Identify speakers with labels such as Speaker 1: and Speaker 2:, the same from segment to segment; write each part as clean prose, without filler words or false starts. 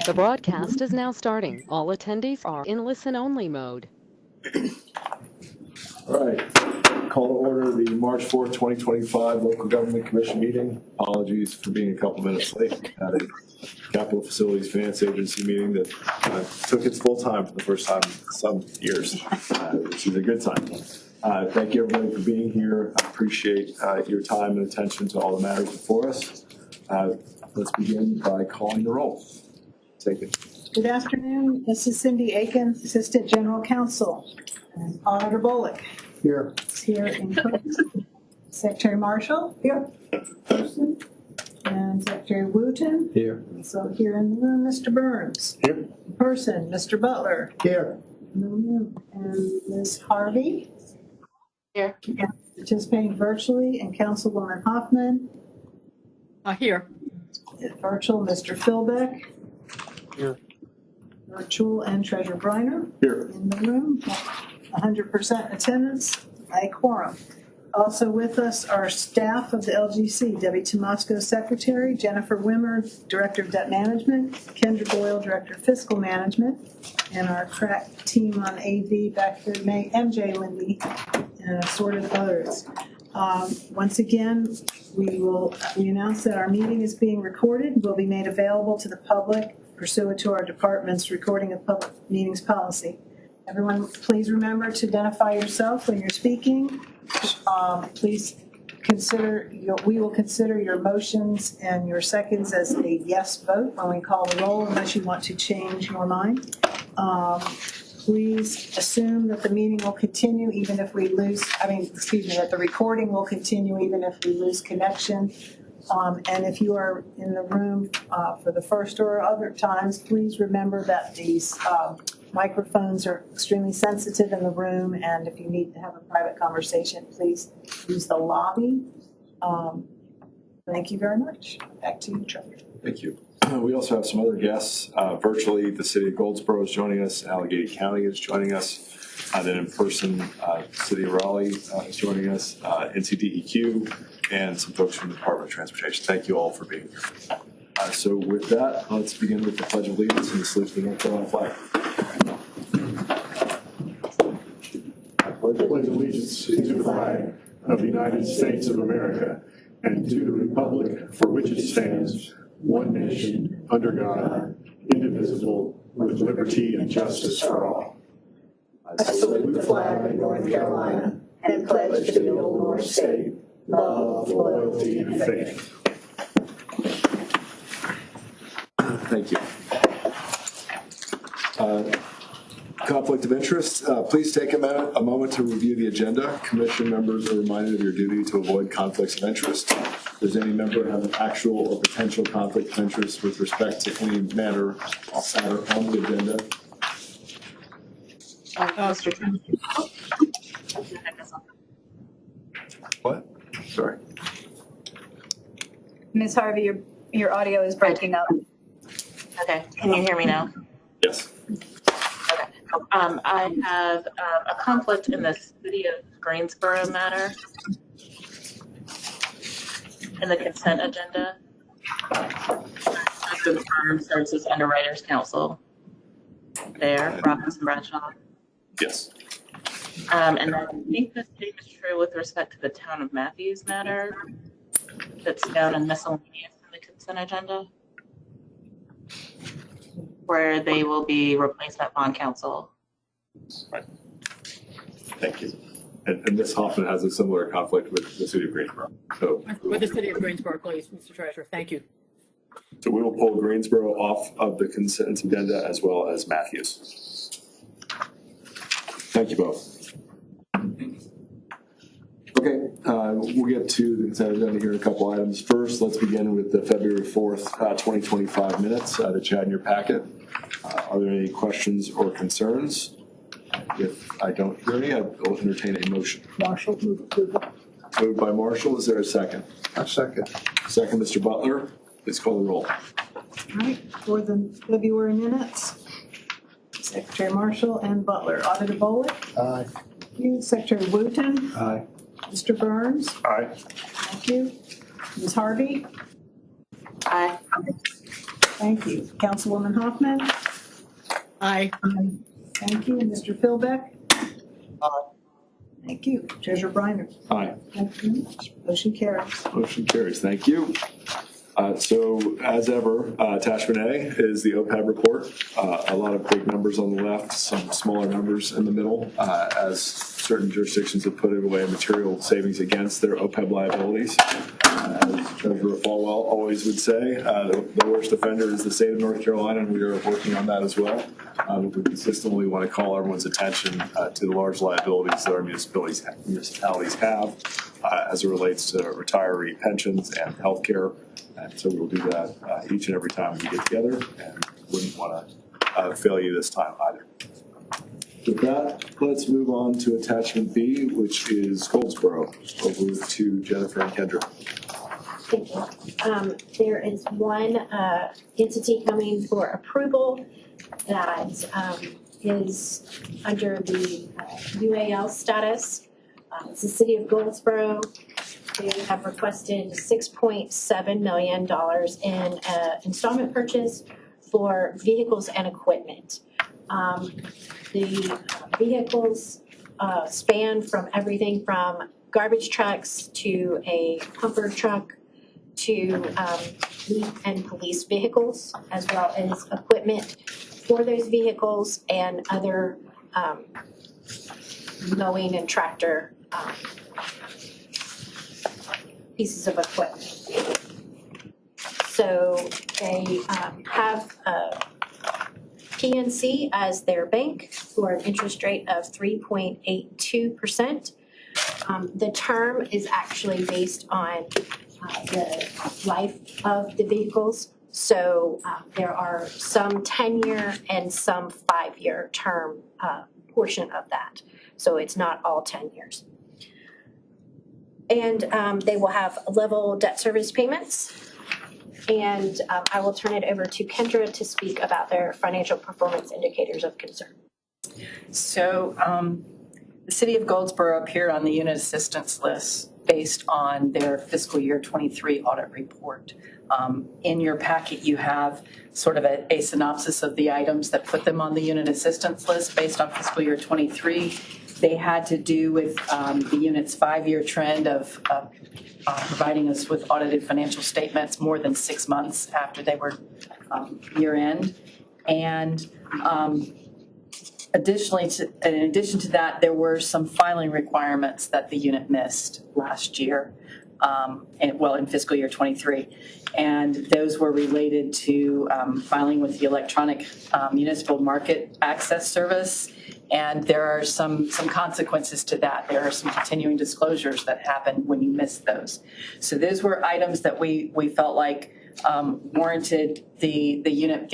Speaker 1: The broadcast is now starting. All attendees are in listen-only mode.
Speaker 2: All right. Call to order the March 4th, 2025 Local Government Commission meeting. Apologies for being a couple minutes late. Had a Capital Facilities Finance Agency meeting that took its full time for the first time in some years, which is a good sign. Thank you, everybody, for being here. I appreciate your time and attention to all the matters before us. Let's begin by calling the roll. Take it.
Speaker 3: Good afternoon. This is Cindy Aiken, Assistant General Counsel. And Auditor Bullock
Speaker 2: Here.
Speaker 3: is here in person. Secretary Marshall. Here. Person. And Secretary Wooten.
Speaker 2: Here.
Speaker 3: Also here in the room, Mr. Burns.
Speaker 2: Here.
Speaker 3: In person, Mr. Butler.
Speaker 2: Here.
Speaker 3: In the room. And Ms. Harvey.
Speaker 4: Here.
Speaker 3: And participating virtually, and Councilwoman Hoffman.
Speaker 4: Here.
Speaker 3: Virtual, Mr. Philbeck.
Speaker 2: Here.
Speaker 3: Virtual, and Treasurer Briner.
Speaker 2: Here.
Speaker 3: In the room. 100% attendance, a quorum. Also with us are staff of the LGC, Debbie Tomasco, Secretary, Jennifer Wimmer, Director of Debt Management, Kendra Boyle, Director of Fiscal Management, and our crack team on AV back here, MJ Lindy, and assorted others. Once again, we announce that our meeting is being recorded, will be made available to the public pursuant to our department's recording of public meetings policy. Everyone, please remember to identify yourself when you're speaking. Please we will consider your motions and your seconds as a yes vote when we call the roll, unless you want to change your mind. Please assume that the meeting will continue even if we that the recording will continue even if we lose connection. And if you are in the room for the first or other times, please remember that these microphones are extremely sensitive in the room, and if you need to have a private conversation, please use the lobby. Thank you very much. Back to you, Trevor.
Speaker 2: Thank you. We also have some other guests. Virtually, the City of Goldsboro is joining us. Allegheny County is joining us. Then in person, City of Raleigh is joining us. NCDEQ, and some folks from the Department of Transportation. Thank you all for being here. So with that, let's begin with the Pledge of Allegiance and the salute to the North Carolina flag.
Speaker 5: I pledge allegiance to the flag of the United States of America and to the republic for which it stands, one nation, under God, indivisible, with liberty and justice for all.
Speaker 6: I salute the flag of North Carolina and pledge to the old North State love, loyalty, and faith.
Speaker 2: Thank you. Conflict of interest. Please take a moment to review the agenda. Commission members are reminded of your duty to avoid conflicts of interest. Does any member have an actual or potential conflict of interest with respect to any matter on the agenda?
Speaker 4: Mr.
Speaker 2: What? Sorry.
Speaker 7: Ms. Harvey, your audio is breaking up.
Speaker 4: Okay, can you hear me now?
Speaker 2: Yes.
Speaker 4: Okay. I have a conflict in the City of Greensboro matter in the consent agenda. The firm serves as Underwriters Counsel there, Robinson Bradshaw.
Speaker 2: Yes.
Speaker 4: And I think the same is true with respect to the Town of Matthews matter that's down in miscellaneous in the consent agenda, where they will be replaced at bond counsel.
Speaker 2: Right. Thank you. And Ms. Hoffman has a similar conflict with the City of Greensboro. So
Speaker 8: with the City of Greensboro, please, Mr. Treasurer. Thank you.
Speaker 2: So we will pull Greensboro off of the consent agenda as well as Matthews. Thank you both. Okay, we'll get to the consent agenda here in a couple items. First, let's begin with the February 4th, 2025 minutes that you had in your packet. Are there any questions or concerns? If I don't hear any, I will entertain a motion.
Speaker 3: Marshall, move approval.
Speaker 2: Moved by Marshall. Is there a second?
Speaker 5: A second.
Speaker 2: Second, Mr. Butler. Please call the roll.
Speaker 3: All right, for the February minutes, Secretary Marshall and Butler. Auditor Bullock.
Speaker 5: Aye.
Speaker 3: Thank you. Secretary Wooten.
Speaker 5: Aye.
Speaker 3: Mr. Burns.
Speaker 5: Aye.
Speaker 3: Thank you. Ms. Harvey.
Speaker 4: Aye.
Speaker 3: Thank you. Councilwoman Hoffman?
Speaker 8: Aye.
Speaker 3: Thank you. Mr. Philbeck? Thank you. Treasurer Briner?
Speaker 2: Aye.
Speaker 3: Thank you. Motion carries.
Speaker 2: Motion carries. Thank you. So as ever, attachment A is the OPEB report. A lot of big numbers on the left, some smaller numbers in the middle, as certain jurisdictions have put away material savings against their OPEB liabilities. As Treasurer Falwell always would say, the worst offender is the state of North Carolina, and we are working on that as well. We consistently want to call everyone's attention to the large liabilities that our municipalities have as it relates to retiree pensions and healthcare. And so we'll do that each and every time we get together, and wouldn't want to fail you this time either. With that, let's move on to attachment B, which is Goldsboro. Over to Jennifer and Kendra.
Speaker 9: Thank you. There is one entity coming for approval that is under the UAL status. It's the city of Goldsboro. They have requested $6.7 million in installment purchase for vehicles and equipment. The vehicles span from everything from garbage trucks to a pumper truck to fleet and police vehicles, as well as equipment for those vehicles and other mowing and tractor pieces of equipment. So they have PNC as their bank, who are an interest rate of 3.82%. The term is actually based on the life of the vehicles. So there are some 10-year and some 5-year term portion of that. So it's not all 10 years. And they will have level debt service payments. And I will turn it over to Kendra to speak about their financial performance indicators of concern.
Speaker 10: So the city of Goldsboro appeared on the unit assistance list based on their fiscal year 23 audit report. In your packet, you have sort of a synopsis of the items that put them on the unit assistance list based on fiscal year 23. They had to do with the unit's 5-year trend of providing us with audited financial statements more than 6 months after they were year end. And in addition to that, there were some filing requirements that the unit missed last year, in fiscal year 23. And those were related to filing with the electronic municipal market access service. And there are some consequences to that. There are some continuing disclosures that happen when you miss those. So those were items that we felt like warranted the unit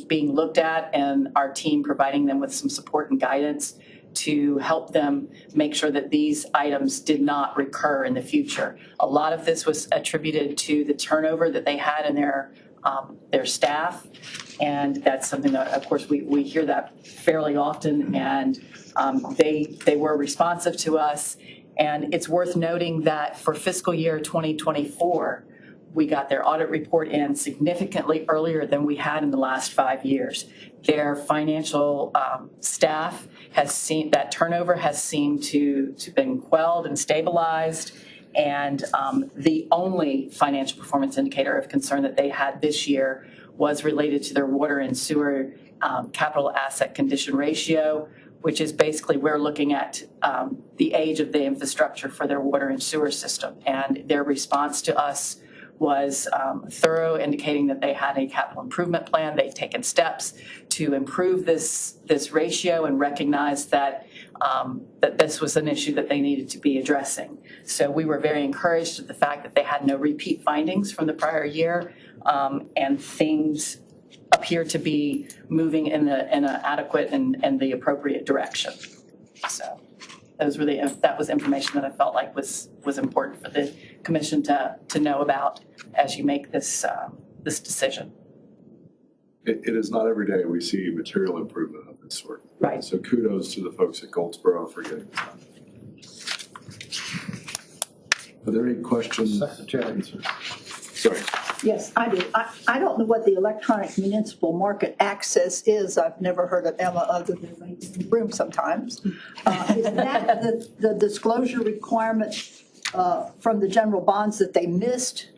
Speaker 10: being looked at, and our team providing them with some support and guidance to help them make sure that these items did not recur in the future. A lot of this was attributed to the turnover that they had in their staff, and that's something that, of course, we hear that fairly often, and they were responsive to us. And it's worth noting that for fiscal year 2024, we got their audit report in significantly earlier than we had in the last 5 years. Their financial staff has seen that turnover has seemed to been quelled and stabilized. And the only financial performance indicator of concern that they had this year was related to their water and sewer capital asset condition ratio, which is basically we're looking at the age of the infrastructure for their water and sewer system. And their response to us was thorough, indicating that they had a capital improvement plan. They'd taken steps to improve this ratio and recognized that that this was an issue that they needed to be addressing. So we were very encouraged at the fact that they had no repeat findings from the prior year, and things appear to be moving in an adequate and the appropriate direction. So that was information that I felt like was important for the commission to know about as you make this decision.
Speaker 2: It is not every day we see material improvement of this sort.
Speaker 10: Right.
Speaker 2: So kudos to the folks at Goldsboro for getting this done. Are there any questions?
Speaker 5: Secretary.
Speaker 2: Sorry.
Speaker 6: Yes, I do. I don't know what the electronic municipal market access is. I've never heard of Emma other than in the room sometimes. Is that the disclosure requirement from the general bonds that they missed?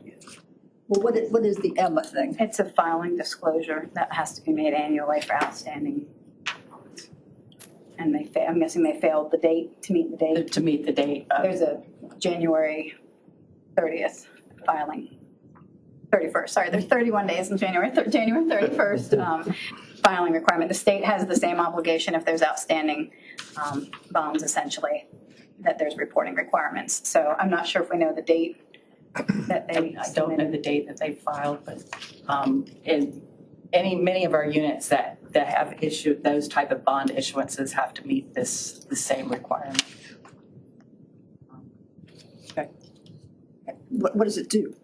Speaker 6: Well, what is the Emma thing?
Speaker 7: It's a filing disclosure that has to be made annually for outstanding. And I'm guessing they failed the date, to meet the date.
Speaker 10: To meet the date.
Speaker 7: There's a January 30th filing. 31st, sorry, there's 31 days in January 31st filing requirement. The state has the same obligation if there's outstanding bonds, essentially, that there's reporting requirements. So I'm not sure if we know the date that they
Speaker 10: I don't know the date that they filed, but in many of our units that have issued those type of bond issuances have to meet the same requirement. Okay.
Speaker 6: What does it do?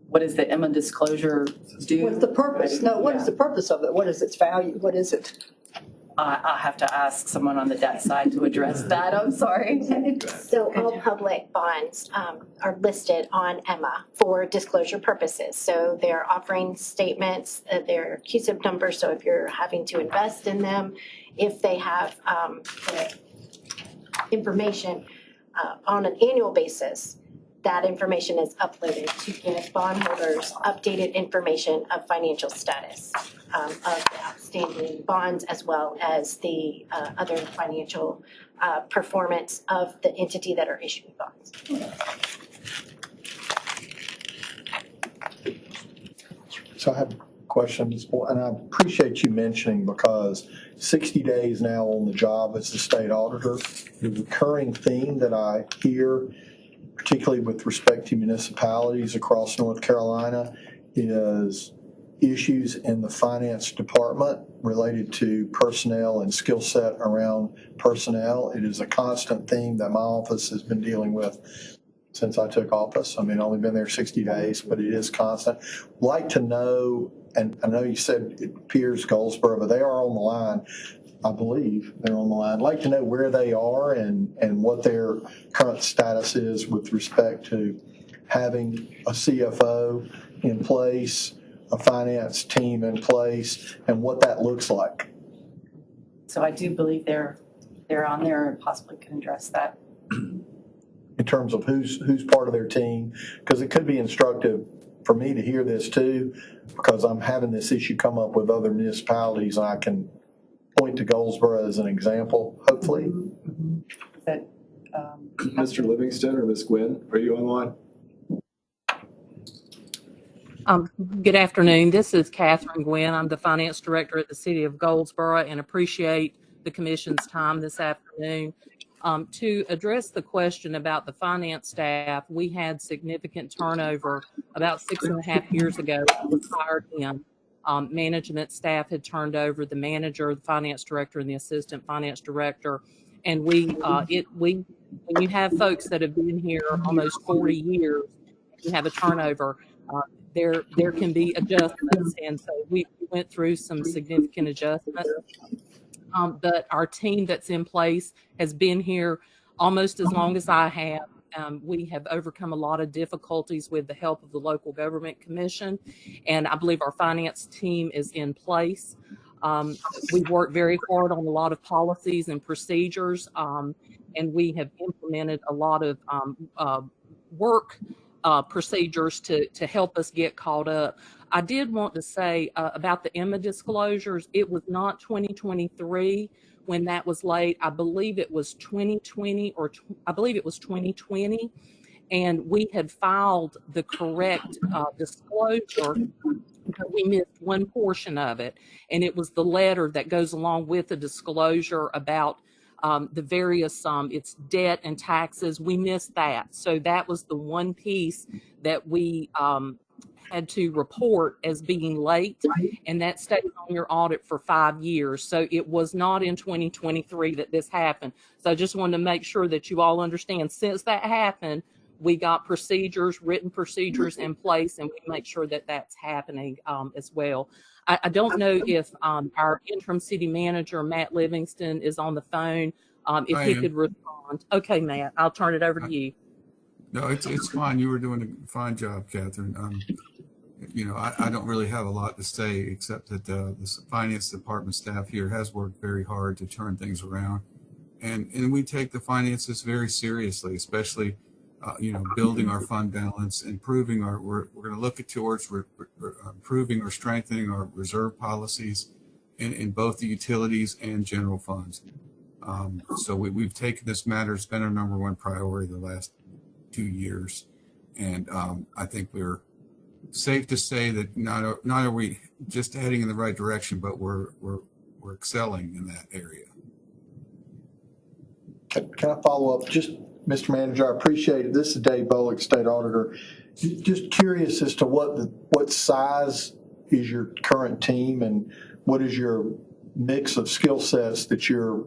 Speaker 10: What does the Emma disclosure do?
Speaker 6: What's the purpose? No, what is the purpose of it? What is its value? What is it?
Speaker 10: I'll have to ask someone on the debt side to address that. I'm sorry.
Speaker 9: So all public bonds are listed on Emma for disclosure purposes. So they're offering statements, their CUSIP numbers, so if you're having to invest in them, if they have the information on an annual basis, that information is uploaded to give bondholders updated information of financial status of the outstanding bonds as well as the other financial performance of the entity that are issuing bonds.
Speaker 11: So I have questions, and I appreciate you mentioning, because 60 days now on the job as the state auditor, the recurring theme that I hear, particularly with respect to municipalities across North Carolina, is issues in the finance department related to personnel and skill set around personnel. It is a constant theme that my office has been dealing with since I took office. I mean, I've only been there 60 days, but it is constant. Like to know, and I know you said it appears Goldsboro, but they are on the line. I believe they're on the line. I'd like to know where they are and what their current status is with respect to having a CFO in place, a finance team in place, and what that looks like.
Speaker 10: So I do believe they're on there and possibly can address that.
Speaker 11: In terms of who's part of their team, because it could be instructive for me to hear this too, because I'm having this issue come up with other municipalities, and I can point to Goldsboro as an example, hopefully.
Speaker 10: That,
Speaker 2: Mr. Livingston or Ms. Gwynn, are you online?
Speaker 12: Good afternoon. This is Catherine Gwynn. I'm the finance director at the City of Goldsboro, and appreciate the commission's time this afternoon. To address the question about the finance staff, we had significant turnover about 6.5 years ago. I was hired in. Management staff had turned over, the manager, the finance director, and the assistant finance director. And when you have folks that have been here almost 40 years, you have a turnover, there can be adjustments. And so we went through some significant adjustments. But our team that's in place has been here almost as long as I have. We have overcome a lot of difficulties with the help of the Local Government Commission, and I believe our finance team is in place. We work very hard on a lot of policies and procedures, and we have implemented a lot of work procedures to help us get caught up. I did want to say about the Emma disclosures, it was not 2023 when that was late. I believe it was 2020 and we had filed the correct disclosure, but we missed one portion of it, and it was the letter that goes along with the disclosure about the various it's debt and taxes. We missed that, so that was the one piece that we had to report as being late, and that stayed on your audit for 5 years. So it was not in 2023 that this happened. So I just wanted to make sure that you all understand, since that happened, we got written procedures in place, and we make sure that that's happening as well. I don't know if our interim city manager, Matt Livingston, is on the phone. If he could respond. Okay, Matt, I'll turn it over to you.
Speaker 13: No, it's fine. You were doing a fine job, Catherine. I don't really have a lot to say except that the finance department staff here has worked very hard to turn things around. And we take the finances very seriously, especially, building our fund balance, improving we're going to look at towards improving or strengthening our reserve policies in both the utilities and general funds. So we've taken this matter, it's been our number one priority the last 2 years. And I think we're safe to say that not are we just heading in the right direction, but we're excelling in that area.
Speaker 11: Can I follow up? Just, Mr. Manager, I appreciate it. This is Dave Bullock, State Auditor. Just curious as to what size is your current team and what is your mix of skill sets that you're,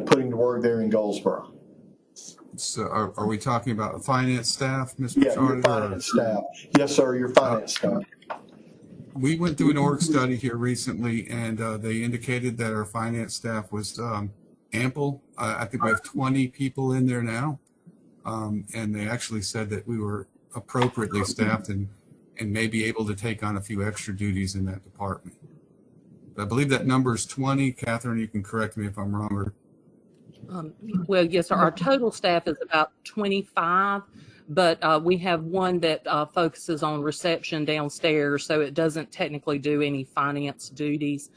Speaker 11: putting to work there in Goldsboro?
Speaker 13: So are we talking about finance staff, Mr.
Speaker 11: Yeah, your finance staff. Yes, sir, your finance staff.
Speaker 13: We went through an org study here recently, and they indicated that our finance staff was ample. I think we have 20 people in there now, and they actually said that we were appropriately staffed and may be able to take on a few extra duties in that department. But I believe that number is 20. Catherine, you can correct me if I'm wrong. Or
Speaker 12: Well, yes, sir. Our total staff is about 25, but we have one that focuses on reception downstairs, so it doesn't technically do any finance duties.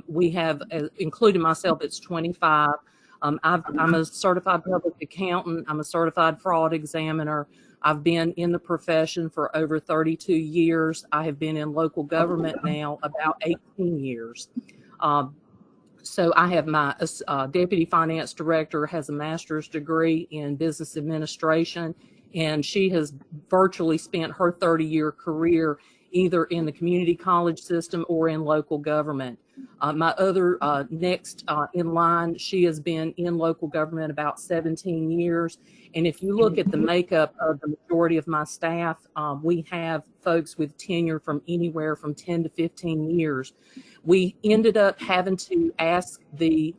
Speaker 12: We have, including myself, it's 25. I'm a certified public accountant. I'm a certified fraud examiner. I've been in the profession for over 32 years. I have been in local government now about 18 years. So I have my deputy finance director has a master's degree in business administration, and she has virtually spent her 30-year career either in the community college system or in local government. My other next in line, she has been in local government about 17 years. And if you look at the makeup of the majority of my staff, we have folks with tenure from anywhere from 10 to 15 years. We ended up having to ask the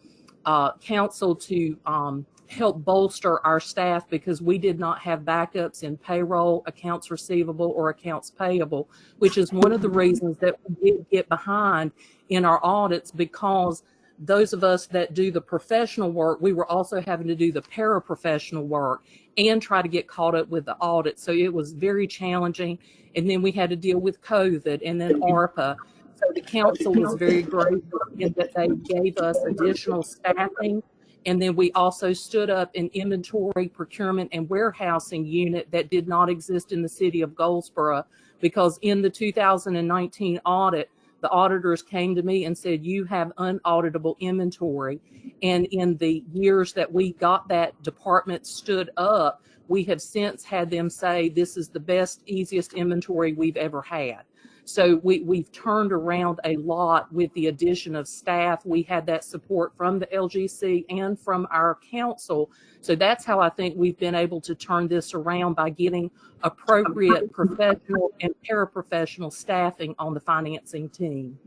Speaker 12: council to help bolster our staff because we did not have backups in payroll, accounts receivable, or accounts payable, which is one of the reasons that we did get behind in our audits, because those of us that do the professional work, we were also having to do the paraprofessional work and try to get caught up with the audit. So it was very challenging. And then we had to deal with COVID and then ARPA. So the council was very grateful in that they gave us additional staffing. And then we also stood up an inventory, procurement, and warehousing unit that did not exist in the city of Goldsboro, because in the 2019 audit, the auditors came to me and said, you have unauditable inventory. And in the years that we got that department stood up, we have since had them say, this is the best, easiest inventory we've ever had. So we've turned around a lot with the addition of staff. We had that support from the LGC and from our council. So that's how I think we've been able to turn this around, by getting appropriate professional and paraprofessional staffing on the financing team.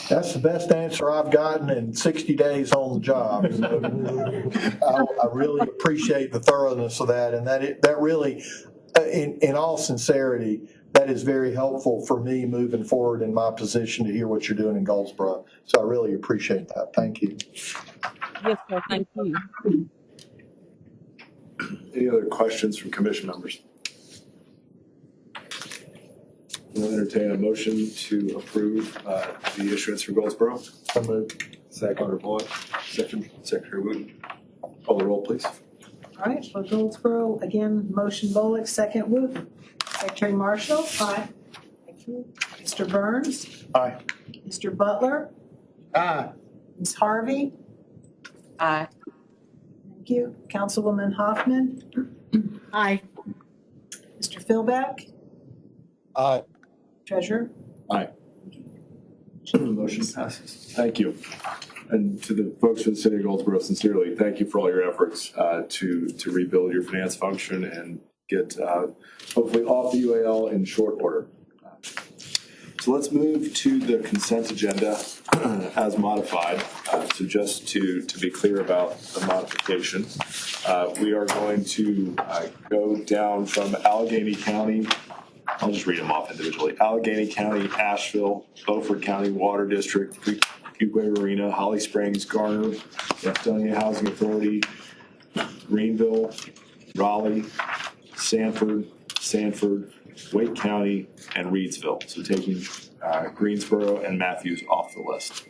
Speaker 11: That's the best answer I've gotten in 60 days on the job. I really appreciate the thoroughness of that, and that really, in all sincerity, that is very helpful for me moving forward in my position to hear what you're doing in Goldsboro. So I really appreciate that. Thank you.
Speaker 12: Yes, sir. Thank you.
Speaker 2: Any other questions from commission members? We'll entertain a motion to approve the issuance for Goldsboro.
Speaker 11: So moved.
Speaker 2: Second, Auditor Bullock. Second, Secretary Wooten. Call the roll, please.
Speaker 3: All right, for Goldsboro, again, motion Bullock, second Wooten. Secretary Marshall? Aye. Thank you. Mr. Burns?
Speaker 11: Aye.
Speaker 3: Mr. Butler?
Speaker 11: Aye.
Speaker 3: Ms. Harvey?
Speaker 4: Aye.
Speaker 3: Thank you. Councilwoman Hoffman?
Speaker 8: Aye.
Speaker 3: Mr. Philbeck?
Speaker 11: Aye.
Speaker 3: Treasurer?
Speaker 2: Aye. Motion passes. Thank you. And to the folks from the city of Goldsboro, sincerely, thank you for all your efforts to rebuild your finance function and get hopefully off the UAL in short order. So let's move to the consent agenda as modified. So just to be clear about the modification, we are going to go down from Allegheny County. I'll just read them off individually. Allegheny County, Asheville, Beaufort County Water District, Fuquay Marina, Holly Springs, Garner, Gastonia Housing Authority, Greenville, Raleigh, Sanford, Wake County, and Reedsville. So taking Greensboro and Matthews off the list.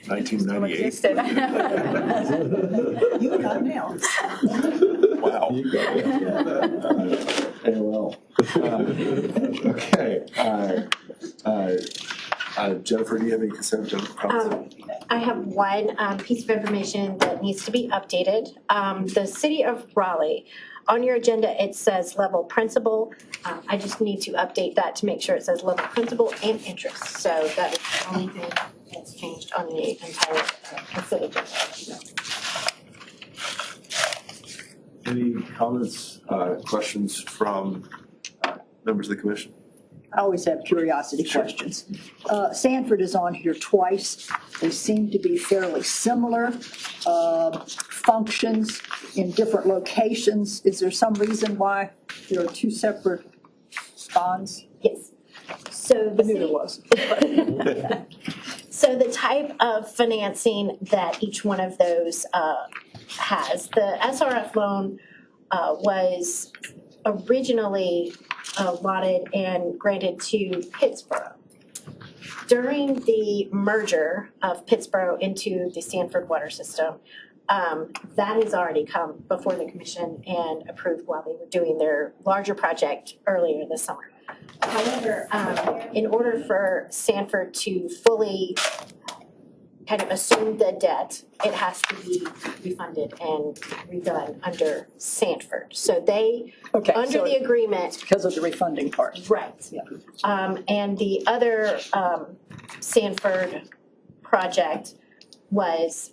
Speaker 2: 1998.
Speaker 3: You got nailed.
Speaker 2: Wow. AOL. Okay. Jennifer, do you have any consent agenda comments?
Speaker 9: I have one piece of information that needs to be updated. The city of Raleigh, on your agenda, it says level principal. I just need to update that to make sure it says level principal and interest. So that is the only thing that's changed on the entire consent agenda.
Speaker 2: Any comments, questions from members of the commission?
Speaker 6: I always have curiosity questions. Sanford is on here twice. They seem to be fairly similar functions in different locations. Is there some reason why there are two separate bonds?
Speaker 9: Yes. So
Speaker 6: I knew there was.
Speaker 9: So the type of financing that each one of those has, the SRF loan was originally allotted and granted to Pittsboro. During the merger of Pittsboro into the Sanford water system, that has already come before the commission and approved while they were doing their larger project earlier this summer. However, in order for Sanford to fully kind of assume the debt, it has to be refunded and redone under Sanford. So they,
Speaker 6: Okay,
Speaker 9: under
Speaker 6: so
Speaker 9: the agreement,
Speaker 6: because of the refunding part.
Speaker 9: right.
Speaker 6: Yeah.
Speaker 9: And the other Sanford project was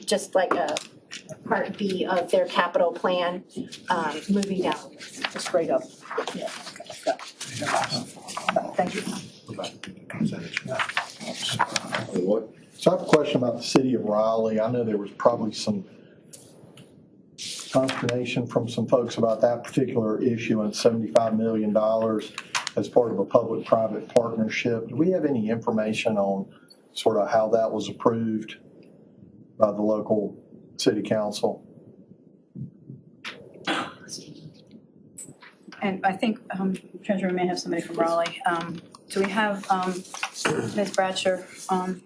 Speaker 9: just like a part B of their capital plan, moving down.
Speaker 6: Just straight up. Yeah. Okay. Thank you.
Speaker 2: What?
Speaker 11: So I have a question about the city of Raleigh. I know there was probably some consternation from some folks about that particular issue and $75 million as part of a public-private partnership. Do we have any information on sort of how that was approved by the local city council?
Speaker 7: And I think Treasurer may have somebody from Raleigh. Do we have Ms. Bradshaw on?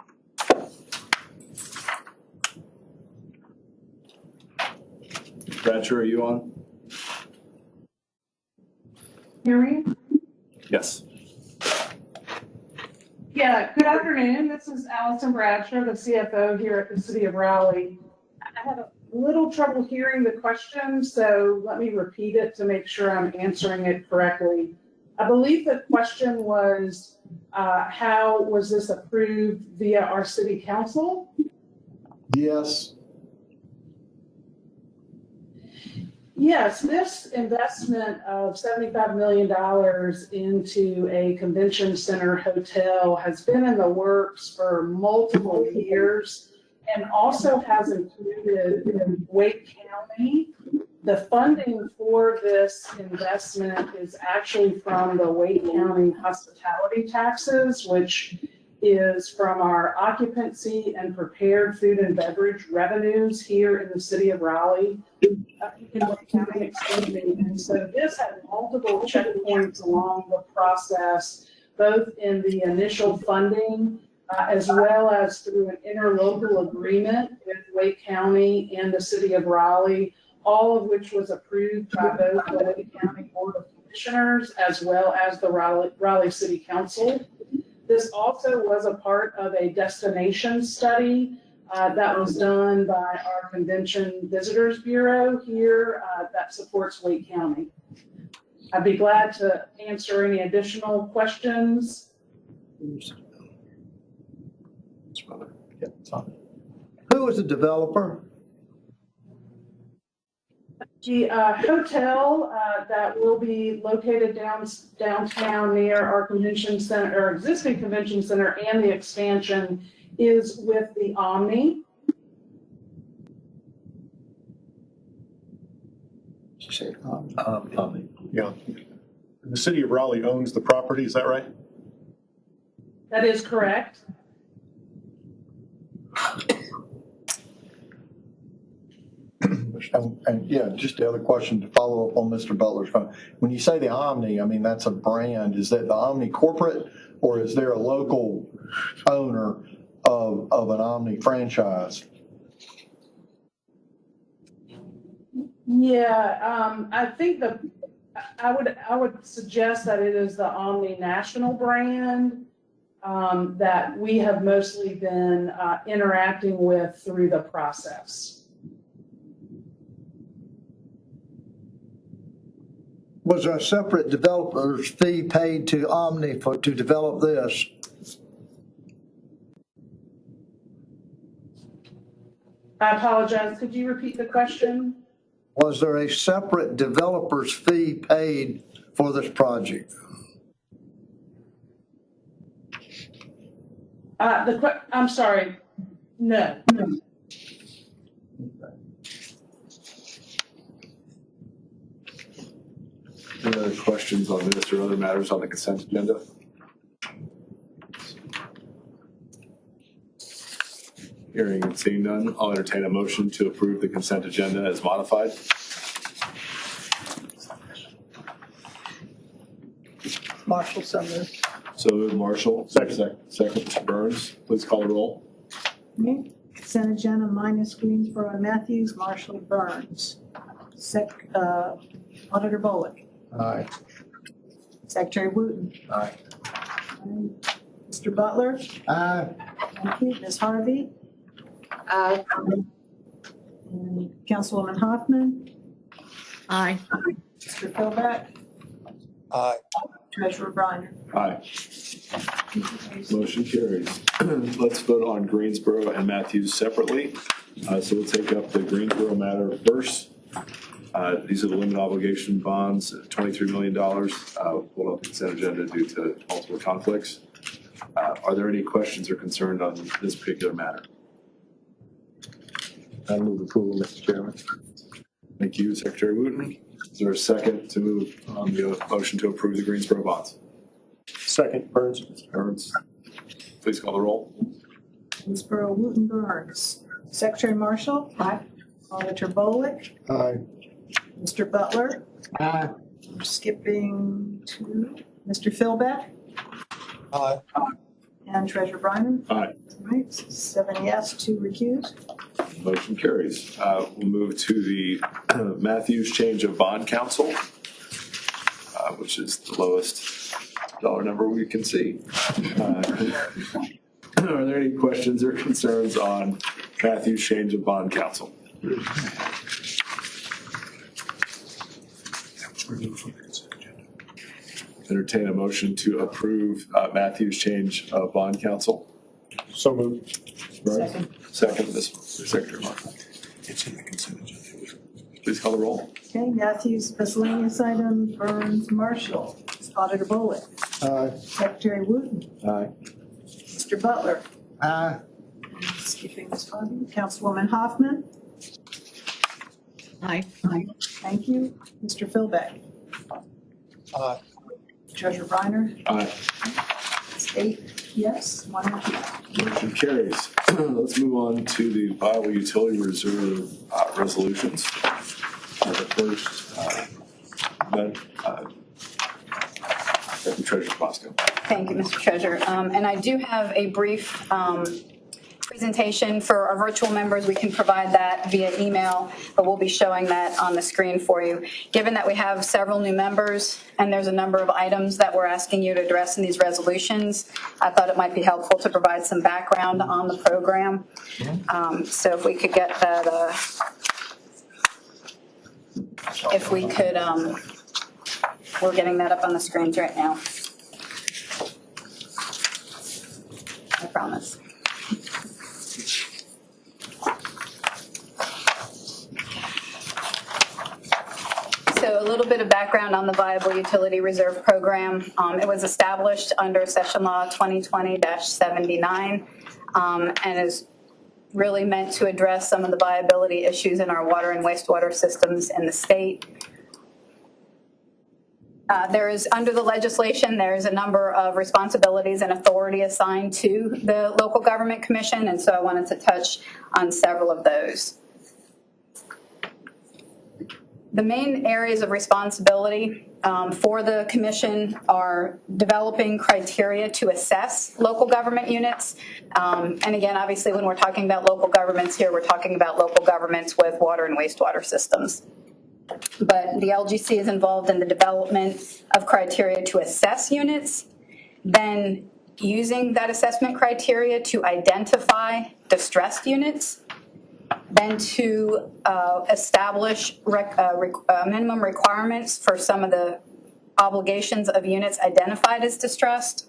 Speaker 2: Bradshaw, are you on?
Speaker 14: Hear me?
Speaker 2: Yes.
Speaker 14: Yeah, good afternoon. This is Allison Bradshaw, the CFO here at the City of Raleigh. I had a little trouble hearing the question, so let me repeat it to make sure I'm answering it correctly. I believe the question was, how was this approved via our city council?
Speaker 11: Yes.
Speaker 14: Yes, this investment of $75 million into a convention center hotel has been in the works for multiple years and also has included in Wake County. The funding for this investment is actually from the Wake County hospitality taxes, which is from our occupancy and prepared food and beverage revenues here in the city of Raleigh. In Wake County, excuse me. And so this had multiple checkpoints along the process, both in the initial funding as well as through an interlocal agreement with Wake County and the city of Raleigh, all of which was approved by both the Wake County Board of Commissioners as well as the Raleigh City Council. This also was a part of a destination study that was done by our Convention Visitors Bureau here that supports Wake County. I'd be glad to answer any additional questions.
Speaker 11: Who was the developer?
Speaker 14: The hotel that will be located downtown near our convention center, our existing convention center, and the expansion is with the Omni.
Speaker 5: Yeah. The city of Raleigh owns the property, is that right?
Speaker 14: That is correct.
Speaker 11: And yeah, just the other question to follow up on Mr. Butler's comment. When you say the Omni, I mean, that's a brand. Is that the Omni corporate, or is there a local owner of an Omni franchise?
Speaker 14: Yeah, I think I would suggest that it is the Omni national brand that we have mostly been interacting with through the process.
Speaker 15: Was there a separate developer's fee paid to Omni to develop this?
Speaker 14: I apologize. Could you repeat the question?
Speaker 15: Was there a separate developer's fee paid for this project?
Speaker 14: I'm sorry. No.
Speaker 2: Any other questions on this or other matters on the consent agenda? Hearing and seeing none, I'll entertain a motion to approve the consent agenda as modified.
Speaker 6: Marshall, so moved.
Speaker 2: So moved, Marshall. Second, Mr. Burns. Please call the roll.
Speaker 3: Okay. Consent agenda minus Greensboro and Matthews, Marshall, Burns. Auditor Bullock.
Speaker 11: Aye.
Speaker 3: Secretary Wooten.
Speaker 11: Aye.
Speaker 3: Mr. Butler.
Speaker 15: Aye.
Speaker 3: Thank you. Ms. Harvey.
Speaker 9: Aye.
Speaker 3: And Councilwoman Hoffman.
Speaker 8: Aye.
Speaker 3: Mr. Philbeck.
Speaker 15: Aye.
Speaker 3: Treasurer Briner.
Speaker 2: Aye. Motion carries. Let's vote on Greensboro and Matthews separately. So we'll take up the Greensboro matter first. These are the limit obligation bonds, $23 million. Pulled up the consent agenda due to multiple conflicts. Are there any questions or concerns on this particular matter?
Speaker 11: I move approval, Mr. Chairman.
Speaker 2: Thank you, Secretary Wooten. Is there a second to move on the motion to approve the Greensboro bonds?
Speaker 5: Second, Burns.
Speaker 2: Burns. Please call the roll.
Speaker 3: Greensboro, Wooten, Burns. Secretary Marshall. Aye. Auditor Bullock.
Speaker 11: Aye.
Speaker 3: Mr. Butler.
Speaker 15: Aye.
Speaker 3: We're skipping to Mr. Philbeck.
Speaker 15: Aye.
Speaker 3: And Treasurer Briner.
Speaker 2: Aye.
Speaker 3: All right, 7 yes, 2 recused.
Speaker 2: Motion carries. We'll move to the Matthews change of bond counsel, which is the lowest dollar number we can see. Are there any questions or concerns on Matthews change of bond counsel? Entertain a motion to approve Matthews change of bond counsel.
Speaker 5: So moved.
Speaker 3: Second.
Speaker 2: Second, Ms. Secretary Martin.
Speaker 5: It's in the consent agenda.
Speaker 2: Please call the roll.
Speaker 3: Okay, Matthews miscellaneous item, Burns, Marshall. Auditor Bullock.
Speaker 11: Aye.
Speaker 3: Secretary Wooten.
Speaker 11: Aye.
Speaker 3: Mr. Butler.
Speaker 15: Aye.
Speaker 3: Skipping Ms. Harvey. Councilwoman Hoffman.
Speaker 8: Aye.
Speaker 3: Aye. Thank you. Mr. Philbeck.
Speaker 15: Aye.
Speaker 3: Treasurer Briner.
Speaker 2: Aye.
Speaker 3: It's 8 yes, 1 recused.
Speaker 2: Motion carries. Let's move on to the Iowa Utility Reserve resolutions. The first, Deputy Treasurer Bosco.
Speaker 7: Thank you, Mr. Treasurer. And I do have a brief presentation for our virtual members. We can provide that via email, but we'll be showing that on the screen for you. Given that we have several new members and there's a number of items that we're asking you to address in these resolutions, I thought it might be helpful to provide some background on the program. So if we could get that, if we could, we're getting that up on the screens right now. I promise. background on the Viable Utility Reserve Program. It was established under Session Law 2020-79 and is really meant to address some of the viability issues in our water and wastewater systems in the state. There is, under the legislation, there is a number of responsibilities and authority assigned to the Local Government Commission, and so I wanted to touch on several of those. The main areas of responsibility for the commission are developing criteria to assess local government units. And again, obviously, when we're talking about local governments here, we're talking about local governments with water and wastewater systems. But the LGC is involved in the development of criteria to assess units, then using that assessment criteria to identify distressed units, then to establish minimum requirements for some of the obligations of units identified as distressed,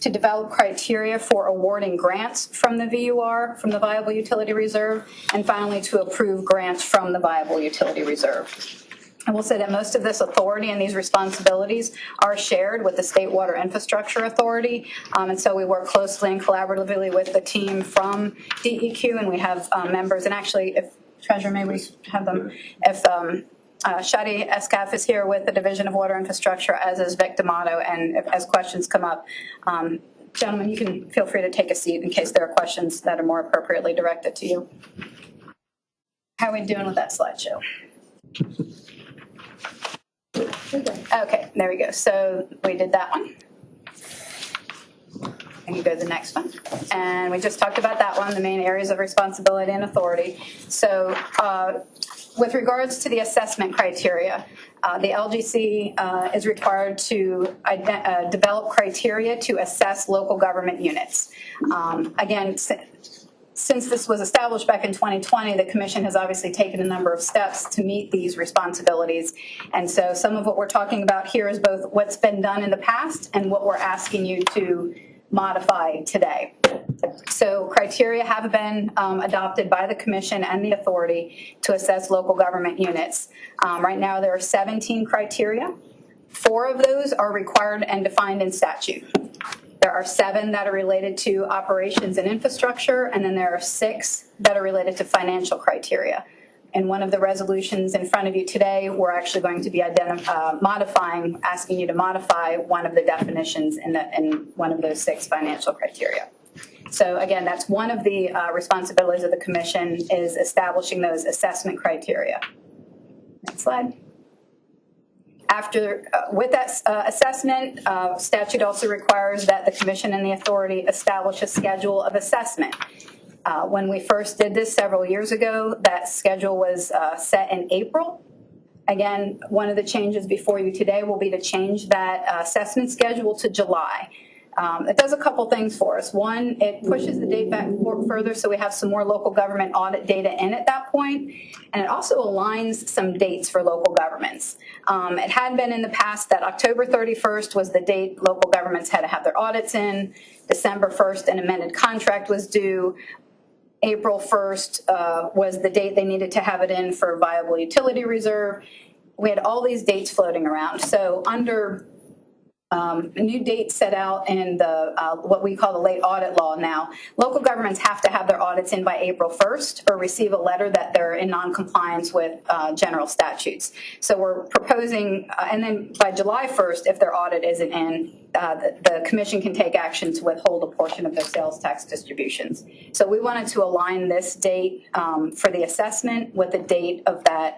Speaker 7: to develop criteria for awarding grants from the VUR, from the Viable Utility Reserve, and finally to approve grants from the Viable Utility Reserve. I will say that most of this authority and these responsibilities are shared with the State Water Infrastructure Authority, and so we work closely and collaboratively with the team from DEQ, and we have members, and actually, if Treasurer, may we have them, if Shadi Escaf is here with the Division of Water Infrastructure, as is Vic D'Amato, and as questions come up, gentlemen, you can feel free to take a seat in case there are questions that are more appropriately directed to you. How are we doing with that slideshow? Okay, there we go. So we did that one. And you go to the next one. And we just talked about that one, the main areas of responsibility and authority. So with regards to the assessment criteria, the LGC is required to develop criteria to assess local government units. Again, since this was established back in 2020, the Commission has obviously taken a number of steps to meet these responsibilities. And so some of what we're talking about here is both what's been done in the past and what we're asking you to modify today. So criteria have been adopted by the Commission and the authority to assess local government units. Right now there are 17 criteria. 4 of those are required and defined in statute. There are 7 that are related to operations and infrastructure, and then there are 6 that are related to financial criteria. In one of the resolutions in front of you today, we're actually going to be asking you to modify one of the definitions in one of those 6 financial criteria. So again, that's one of the responsibilities of the Commission, is establishing those assessment criteria. Next slide. With that assessment, statute also requires that the Commission and the authority establish a schedule of assessment. When we first did this several years ago, that schedule was set in April. Again, one of the changes before you today will be to change that assessment schedule to July. It does a couple things for us. One, it pushes the date back further so we have some more local government audit data in at that point. And it also aligns some dates for local governments. It had been in the past that October 31st was the date local governments had to have their audits in. December 1st, an amended contract was due. April 1st was the date they needed to have it in for Viable Utility Reserve. We had all these dates floating around. So under a new date set out in the what we call the late audit law now, local governments have to have their audits in by April 1st or receive a letter that they're in non-compliance with general statutes. So we're proposing, and then by July 1st, if their audit isn't in, the Commission can take action to withhold a portion of their sales tax distributions. So we wanted to align this date for the assessment with the date of that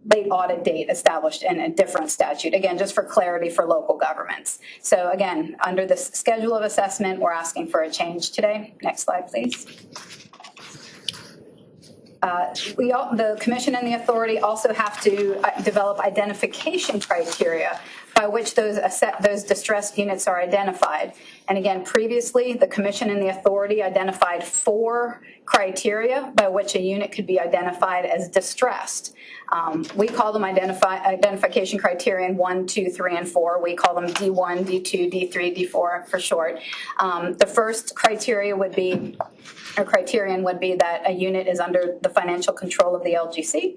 Speaker 7: late audit date established in a different statute, again, just for clarity for local governments. So again, under this schedule of assessment, we're asking for a change today. Next slide, please. The Commission and the authority also have to develop identification criteria by which those distressed units are identified. And again, previously, the Commission and the authority identified 4 criteria by which a unit could be identified as distressed. We call them identification criterion 1, 2, 3, and 4. We call them D1, D2, D3, D4 for short. The first criterion would be that a unit is under the financial control of the LGC.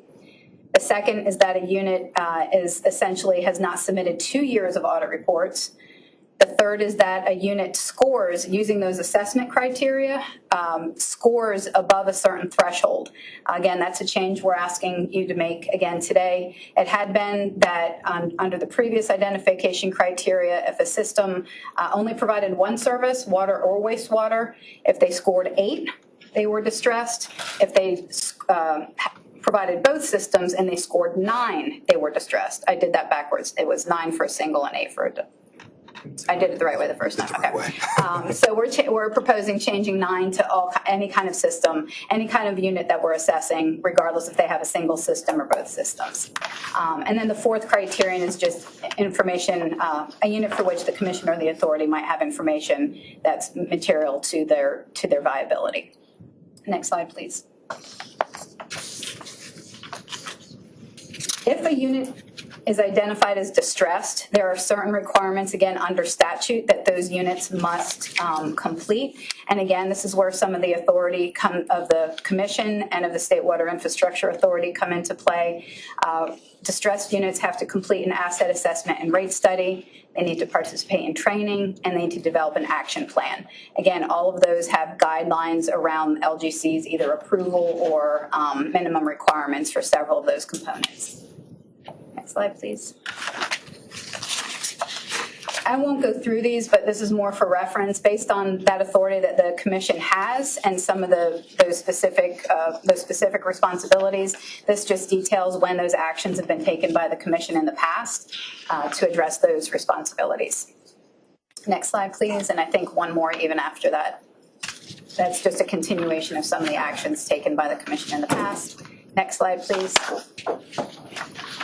Speaker 7: The second is that a unit has not submitted 2 years of audit reports. The third is that a unit scores, using those assessment criteria, scores above a certain threshold. Again, that's a change we're asking you to make again today. It had been that under the previous identification criteria, if a system only provided one service, water or wastewater, if they scored 8, they were distressed. If they provided both systems and they scored 9, they were distressed. I did that backwards. It was 9 for a single and 8 for a I did it the right way the first time. Okay. So we're proposing changing 9 to any kind of system, any kind of unit that we're assessing, regardless if they have a single system or both systems. And then the fourth criterion is just information, a unit for which the commission or the authority might have information that's material to their viability. Next slide, please. If a unit is identified as distressed, there are certain requirements, again, under statute that those units must complete. And again, this is where some of the authority of the commission and of the State Water Infrastructure Authority come into play. Distressed units have to complete an asset assessment and rate study. They need to participate in training, and they need to develop an action plan. Again, all of those have guidelines around LGC's either approval or minimum requirements for several of those components. Next slide, please. I won't go through these, but this is more for reference based on that authority that the commission has and some of those specific responsibilities. This just details when those actions have been taken by the commission in the past to address those responsibilities. Next slide, please. And I think one more even after that. That's just a continuation of some of the actions taken by the commission in the past. Next slide, please.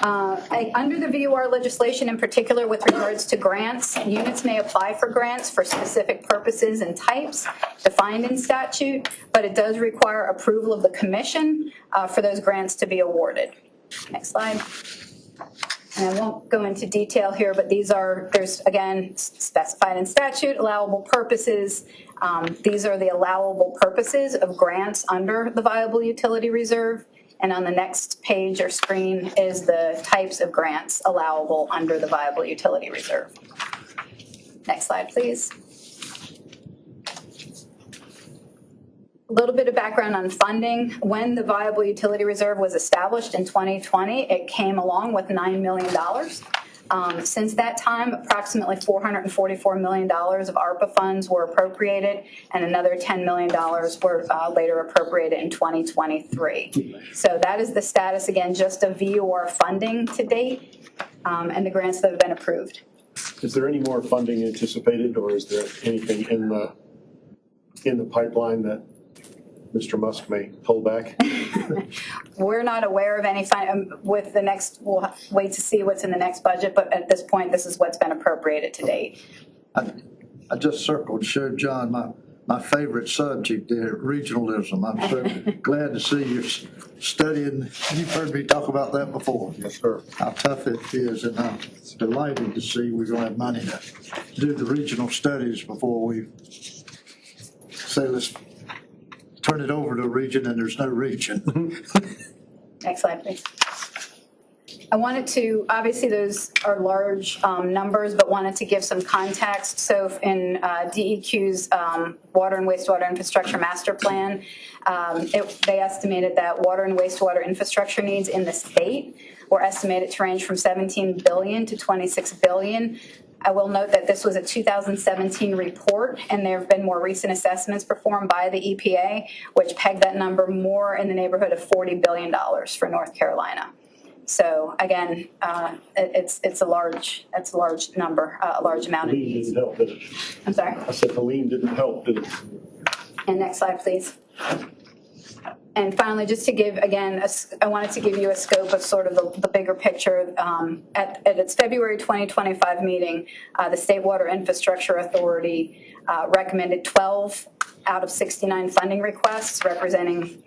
Speaker 7: Under the VUR legislation in particular with regards to grants, units may apply for grants for specific purposes and types defined in statute, but it does require approval of the commission for those grants to be awarded. Next slide. And I won't go into detail here, but there's again specified in statute, allowable purposes. These are the allowable purposes of grants under the Viable Utility Reserve. And on the next page or screen is the types of grants allowable under the Viable Utility Reserve. Next slide, please. A little bit of background on funding. When the Viable Utility Reserve was established in 2020, it came along with $9 million. Since that time, approximately $444 million of ARPA funds were appropriated, and another $10 million were later appropriated in 2023. So that is the status, again, just of VUR funding to date and the grants that have been approved.
Speaker 5: Is there any more funding anticipated, or is there anything in the pipeline that Mr. Musk may pull back?
Speaker 7: We're not aware of any with the next, we'll wait to see what's in the next budget, but at this point, this is what's been appropriated to date.
Speaker 15: I just circled to show John my favorite subject there, regionalism. I'm so glad to see you studying. You've heard me talk about that before.
Speaker 11: Yes, sir.
Speaker 15: How tough it is, and I'm delighted to see we're going to have money to do the regional studies before we say let's turn it over to a region and there's no region.
Speaker 7: Next slide, please. I wanted to, obviously those are large numbers, but wanted to give some context. So in DEQ's Water and Wastewater Infrastructure Master Plan, they estimated that water and wastewater infrastructure needs in the state were estimated to range from $17 billion to $26 billion. I will note that this was a 2017 report, and there have been more recent assessments performed by the EPA, which pegged that number more in the neighborhood of $40 billion for North Carolina. So again, it's a large number, a large amount of needs.
Speaker 5: Didn't help, did it?
Speaker 7: I'm sorry?
Speaker 5: I said the lean didn't help, did it?
Speaker 7: And next slide, please. And finally, just to give, again, I wanted to give you a scope of sort of the bigger picture. At its February 2025 meeting, the State Water Infrastructure Authority recommended 12 out of 69 funding requests, representing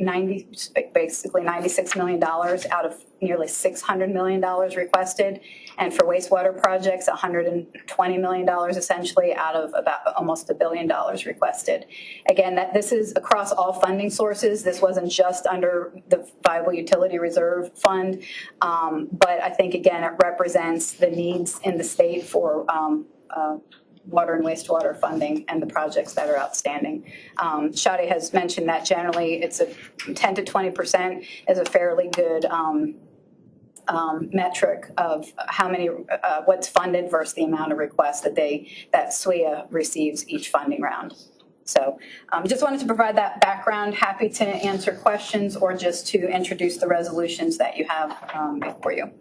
Speaker 7: basically $96 million out of nearly $600 million requested. And for wastewater projects, $120 million essentially out of about almost $1 billion requested. Again, this is across all funding sources. This wasn't just under the Viable Utility Reserve Fund, but I think, again, it represents the needs in the state for water and wastewater funding and the projects that are outstanding. Shadi has mentioned that generally it's a 10 to 20% is a fairly good metric of how many, what's funded versus the amount of requests that SWEA receives each funding round. So just wanted to provide that background. Happy to answer questions or just to introduce the resolutions that you have before you.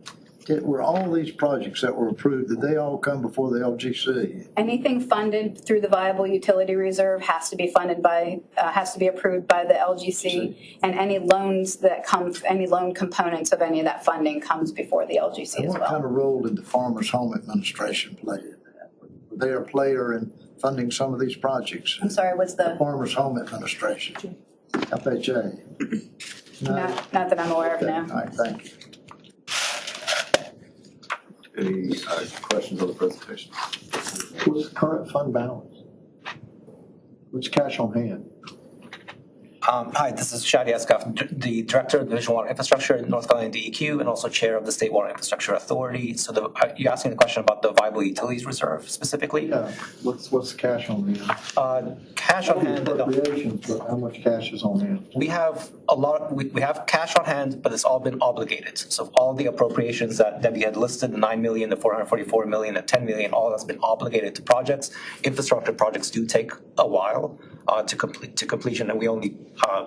Speaker 15: Were all these projects that were approved, did they all come before the LGC?
Speaker 7: Anything funded through the Viable Utility Reserve has to be funded by, has to be approved by the LGC, and any loans that come, any loan components of any of that funding comes before the LGC as
Speaker 15: What
Speaker 7: well.
Speaker 15: kind of role did the Farmers Home Administration play in that? Were they a player in funding some of these projects?
Speaker 7: I'm sorry, was the
Speaker 15: Farmers Home Administration, FHA?
Speaker 7: not that I'm aware of now.
Speaker 15: All right, thank you.
Speaker 2: Any questions on the presentation?
Speaker 11: What's the current fund balance? What's cash on hand?
Speaker 16: Hi, this is Shadi Asghaf, the Director of Division Water Infrastructure at North Carolina DEQ and also Chair of the State Water Infrastructure Authority. So you're asking the question about the Viable Utilities Reserve specifically?
Speaker 11: Yeah, what's the cash on hand?
Speaker 16: Cash on hand.
Speaker 11: Appropriations, but how much cash is on hand?
Speaker 16: We have a lot, we have cash on hand, but it's all been obligated. So all the appropriations that Debbie had listed, the 9 million, the 444 million, the 10 million, all that's been obligated to projects. Infrastructure projects do take a while to completion, and we only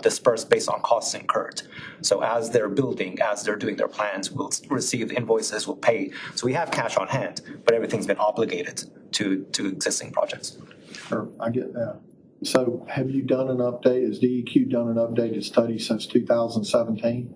Speaker 16: disperse based on costs incurred. So as they're building, as they're doing their plans, we'll receive invoices, we'll pay. So we have cash on hand, but everything's been obligated to existing projects.
Speaker 11: Sure, I get that. So have you done an update? Has DEQ done an updated study since 2017?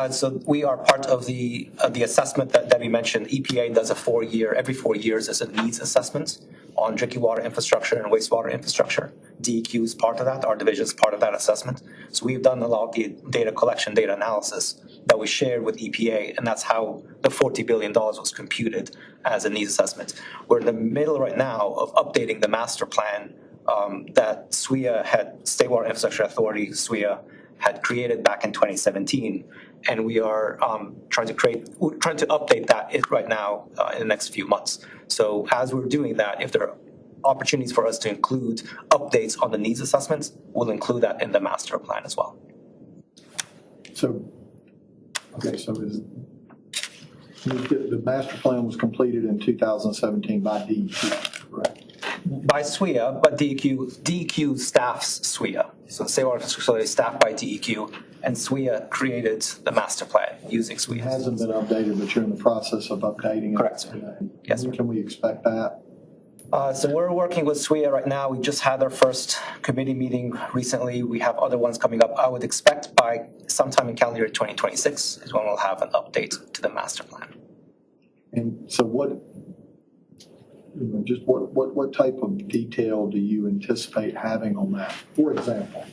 Speaker 16: So we are part of the assessment that Debbie mentioned. EPA does every 4 years is a needs assessment on drinking water infrastructure and wastewater infrastructure. DEQ is part of that. Our division is part of that assessment. So we've done a lot of the data collection, data analysis that we shared with EPA, and that's how the $40 billion was computed as a needs assessment. We're in the middle right now of updating the master plan that SWEA had, State Water Infrastructure Authority, SWEA, had created back in 2017, and we are trying to update that right now in the next few months. So as we're doing that, if there are opportunities for us to include updates on the needs assessments, we'll include that in the master plan as well.
Speaker 11: So, okay, so the master plan was completed in 2017 by DEQ, correct?
Speaker 16: By SWEA, but DEQ staffs SWEA. So the State Water Infrastructure is staffed by DEQ, and SWEA created the master plan using SWEA.
Speaker 11: It hasn't been updated, but you're in the process of updating it.
Speaker 16: Correct, sir. Yes, sir.
Speaker 11: When can we expect that?
Speaker 16: So we're working with SWEA right now. We just had our first committee meeting recently. We have other ones coming up. I would expect by sometime in calendar year 2026 is when we'll have an update to the master plan.
Speaker 11: And so what type of detail do you anticipate having on that? For example,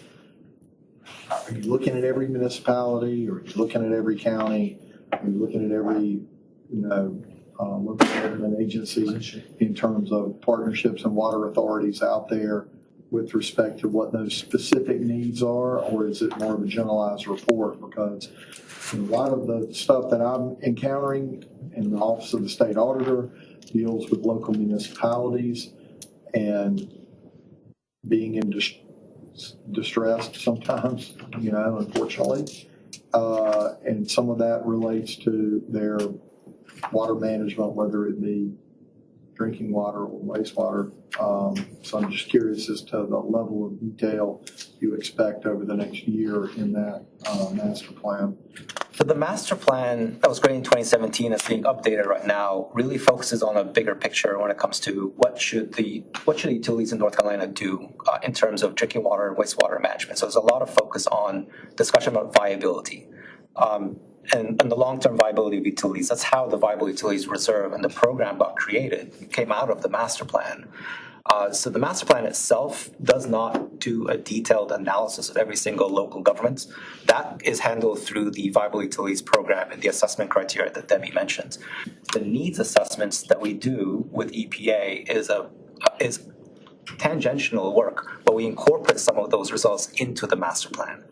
Speaker 11: are you looking at every municipality, or are you looking at every county? Are you looking at every, local government agency in terms of partnerships and water authorities out there with respect to what those specific needs are, or is it more of a generalized report? Because a lot of the stuff that I'm encountering in the Office of the State Auditor deals with local municipalities and being in distress sometimes, unfortunately. And some of that relates to their water management, whether it be drinking water or wastewater. So I'm just curious as to the level of detail you expect over the next year in that master plan.
Speaker 16: So the master plan that was created in 2017 that's being updated right now really focuses on a bigger picture when it comes to what should the utilities in North Carolina do in terms of drinking water and wastewater management. So there's a lot of focus on discussion about viability. And the long-term viability of utilities. That's how the Viable Utilities Reserve and the program got created. It came out of the master plan. So the master plan itself does not do a detailed analysis of every single local government. That is handled through the Viable Utilities Program and the assessment criteria that Debbie mentioned. The needs assessments that we do with EPA is tangential work, but we incorporate some of those results into the master plan.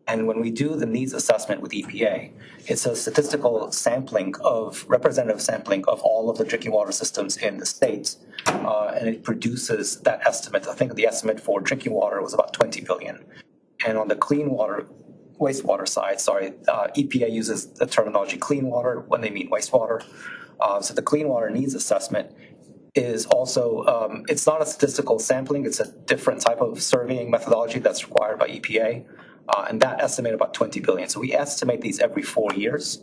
Speaker 16: And when we do the needs assessment with EPA, it's a statistical representative sampling of all of the drinking water systems in the state. And it produces that estimate. I think the estimate for drinking water was about 20 billion. And on the wastewater side, EPA uses the terminology clean water when they mean wastewater. So the clean water needs assessment is also, it's not a statistical sampling, it's a different type of surveying methodology that's required by EPA. And that estimated about 20 billion. So we estimate these every 4 years.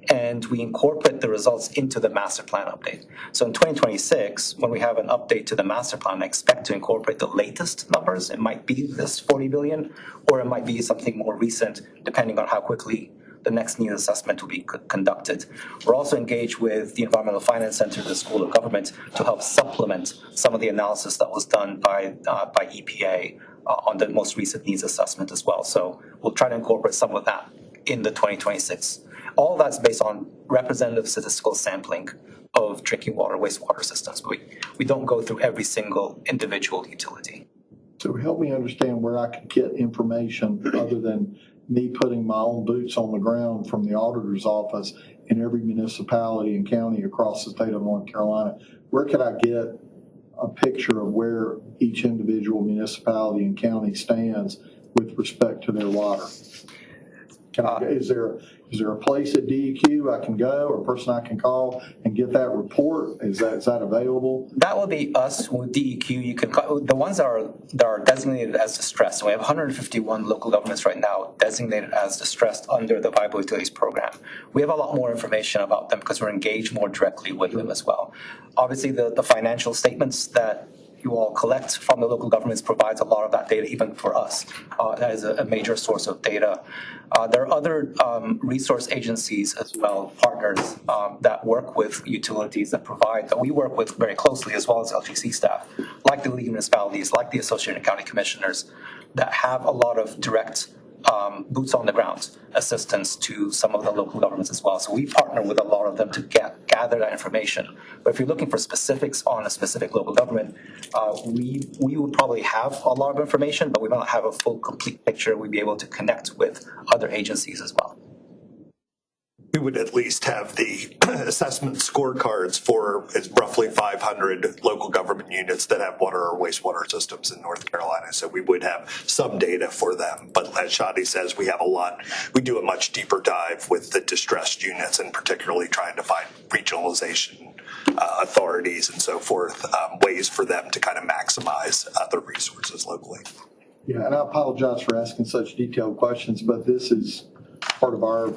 Speaker 16: And we incorporate the results into the master plan update. So in 2026, when we have an update to the master plan, I expect to incorporate the latest numbers. It might be this 40 billion, or it might be something more recent, depending on how quickly the next needs assessment will be conducted. We're also engaged with the Environmental Finance Center, the School of Government, to help supplement some of the analysis that was done by EPA on the most recent needs assessment as well. So we'll try to incorporate some of that in the 2026. All that's based on representative statistical sampling of drinking water, wastewater systems. We don't go through every single individual utility.
Speaker 11: So help me understand where I can get information other than me putting my own boots on the ground from the auditor's office in every municipality and county across the state of North Carolina. Where could I get a picture of where each individual municipality and county stands with respect to their water? Is there a place at DEQ I can go or a person I can call and get that report? Is that available?
Speaker 16: That will be us with DEQ. You can the ones that are designated as distressed. So we have 151 local governments right now designated as distressed under the Viable Utilities Program. We have a lot more information about them because we're engaged more directly with them as well. Obviously, the financial statements that you all collect from the local governments provides a lot of that data, even for us. That is a major source of data. There are other resource agencies as well, partners that work with utilities that we work with very closely, as well as LGC staff, like the League of Municipalities, like the Associated County Commissioners, that have a lot of direct boots on the ground assistance to some of the local governments as well. So we partner with a lot of them to gather that information. But if you're looking for specifics on a specific local government, we would probably have a lot of information, but we might not have a full, complete picture. We'd be able to connect with other agencies as well.
Speaker 17: We would at least have the assessment scorecards for roughly 500 local government units that have water or wastewater systems in North Carolina. So we would have some data for them. But as Shadi says, we have a lot. We do a much deeper dive with the distressed units, and particularly trying to find regionalization authorities and so forth, ways for them to kind of maximize their resources locally.
Speaker 11: Yeah, and I apologize for asking such detailed questions, but this is part of our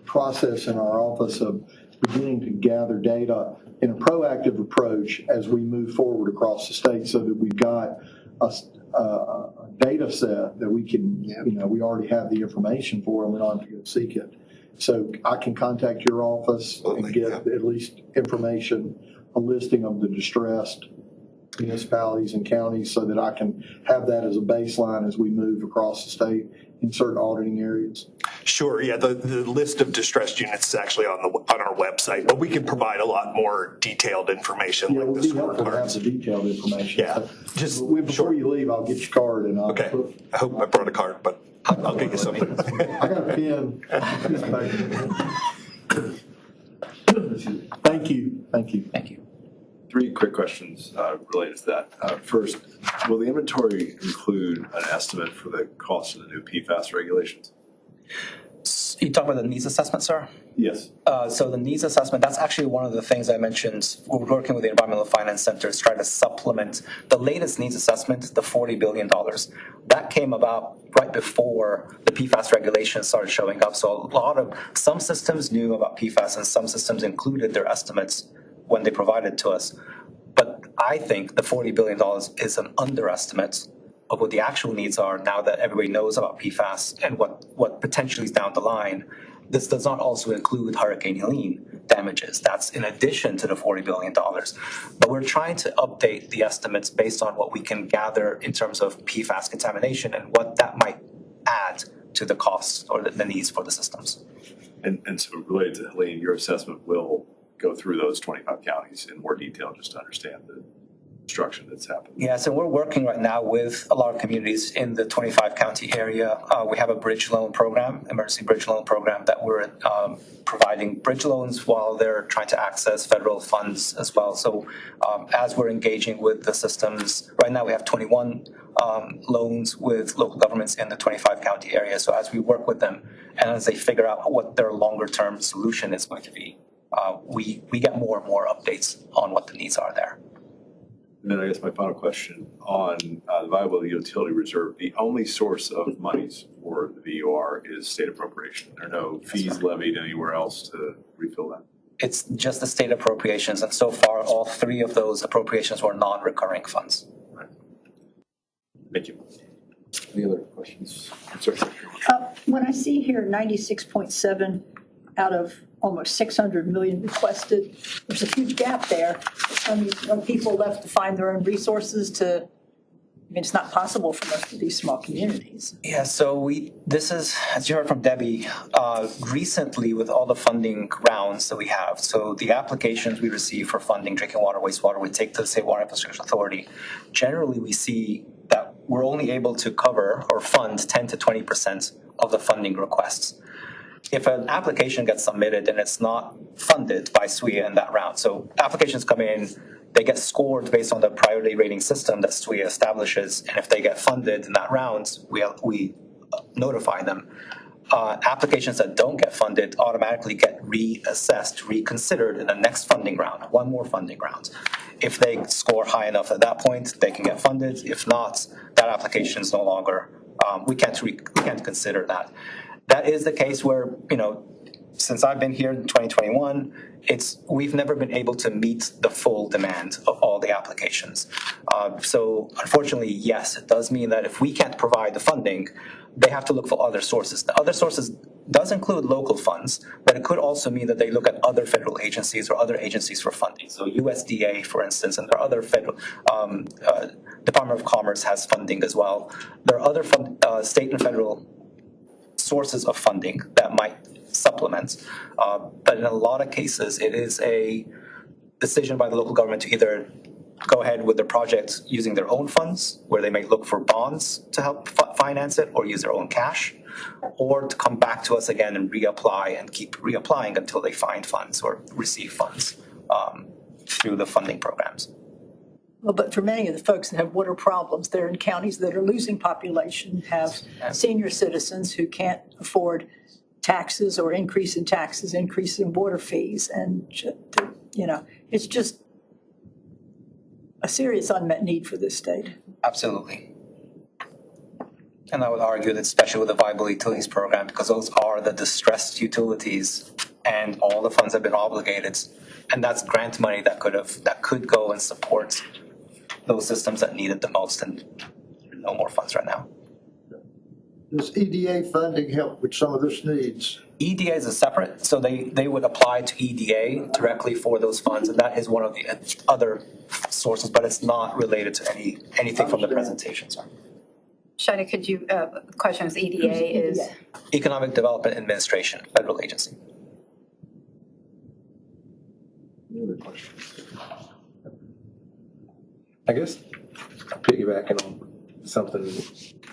Speaker 11: process in our office of beginning to gather data in a proactive approach as we move forward across the state, so that we've got a data set that we can, we already have the information for, and we don't have to go seek it. So I can contact your office and get at least information, a listing of the distressed municipalities and counties, so that I can have that as a baseline as we move across the state in certain auditing areas.
Speaker 17: Sure, yeah, the list of distressed units is actually on our website, but we can provide a lot more detailed information.
Speaker 11: Yeah, it would be helpful to have the detailed information.
Speaker 17: Yeah,
Speaker 11: so before you leave, I'll get your card and I'll.
Speaker 17: Okay, I hope I brought a card, but I'll get you something.
Speaker 11: I got a pen. Thank you.
Speaker 16: Thank you.
Speaker 2: 3 quick questions related to that. First, will the inventory include an estimate for the cost of the new PFAS regulations?
Speaker 16: You talk about the needs assessment, sir?
Speaker 2: Yes.
Speaker 16: So the needs assessment, that's actually one of the things I mentioned. We're working with the Environmental Finance Center to try to supplement the latest needs assessment, the $40 billion. That came about right before the PFAS regulations started showing up. So some systems knew about PFAS, and some systems included their estimates when they provided to us. But I think the $40 billion is an underestimate of what the actual needs are now that everybody knows about PFAS and what potentially is down the line. This does not also include Hurricane Helene damage damages. That's in addition to the $40 billion. But we're trying to update the estimates based on what we can gather in terms of PFAS contamination and what that might add to the costs or the needs for the systems.
Speaker 2: And so related to Helene, your assessment will go through those 25 counties in more detail just to understand the construction that's happened.
Speaker 16: Yeah, so we're working right now with a lot of communities in the 25 county area. We have a bridge loan program, emergency bridge loan program, that we're providing bridge loans while they're trying to access federal funds as well. So as we're engaging with the systems, right now we have 21 loans with local governments in the 25 county area. So as we work with them and as they figure out what their longer term solution is going to be, we get more and more updates on what the needs are there.
Speaker 2: And then I guess my final question on the viable utility reserve, the only source of monies for the VUR is state appropriation. There are no fees levied anywhere else to refill that?
Speaker 16: It's just the state appropriations, and so far all three of those appropriations were non-recurring funds.
Speaker 2: Right. Thank you. Any other questions?
Speaker 6: When I see here 96.7 out of almost 600 million requested, there's a huge gap there. I mean, are people left to find their own resources to, I mean, it's not possible for most of these small communities.
Speaker 16: Yeah, so this is, as you heard from Debbie, recently with all the funding rounds that we have, so the applications we receive for funding drinking water, wastewater, we take to the State Water Infrastructure Authority. Generally, we see that we're only able to cover or fund 10 to 20% of the funding requests. If an application gets submitted and it's not funded by SWIA in that round, so applications come in, they get scored based on the priority rating system that SWIA establishes, and if they get funded in that round, we notify them. Applications that don't get funded automatically get reassessed, reconsidered in the next funding round, one more funding round. If they score high enough at that point, they can get funded. If not, that application is no longer, we can't consider that. That is the case where, since I've been here in 2021, we've never been able to meet the full demand of all the applications. So unfortunately, yes, it does mean that if we can't provide the funding, they have to look for other sources. The other sources does include local funds, but it could also mean that they look at other federal agencies or other agencies for funding. So USDA, for instance, and there are other federal, Department of Commerce has funding as well. There are other state and federal sources of funding that might supplement. But in a lot of cases, it is a decision by the local government to either go ahead with the project using their own funds, where they may look for bonds to help finance it or use their own cash, or to come back to us again and reapply and keep reapplying until they find funds or receive funds through the funding programs.
Speaker 6: Well, but for many of the folks that have water problems, they're in counties that are losing population, have senior citizens who can't afford taxes or increase in taxes, increase in water fees. And, it's just a serious unmet need for this state.
Speaker 16: Absolutely. And I would argue that especially with the Viable Utilities Program, because those are the distressed utilities and all the funds have been obligated. And that's grant money that could go and support those systems that need it the most, and no more funds right now.
Speaker 15: Does EDA funding help with some of this needs?
Speaker 16: EDA is a separate, so they would apply to EDA directly for those funds, and that is one of the other sources, but it's not related to anything from the presentation, sorry.
Speaker 7: Shadi, could you, question is EDA is?
Speaker 16: Economic Development Administration, federal agency.
Speaker 2: Any other questions?
Speaker 18: I guess piggybacking on something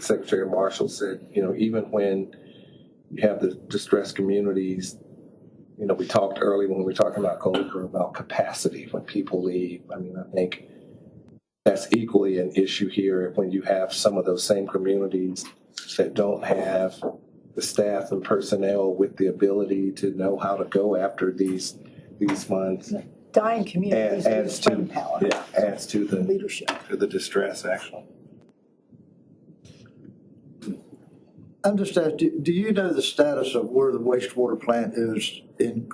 Speaker 18: Secretary Marshall said, even when you have the distressed communities, we talked earlier when we were talking about Goldsboro about capacity when people leave. I mean, I think that's equally an issue here when you have some of those same communities that don't have the staff and personnel with the ability to know how to go after these funds.
Speaker 6: Dying communities lose brain power.
Speaker 18: Yeah, adds to the
Speaker 6: leadership,
Speaker 18: to the distress, actually.
Speaker 15: I'm just asking, do you know the status of where the wastewater plant is in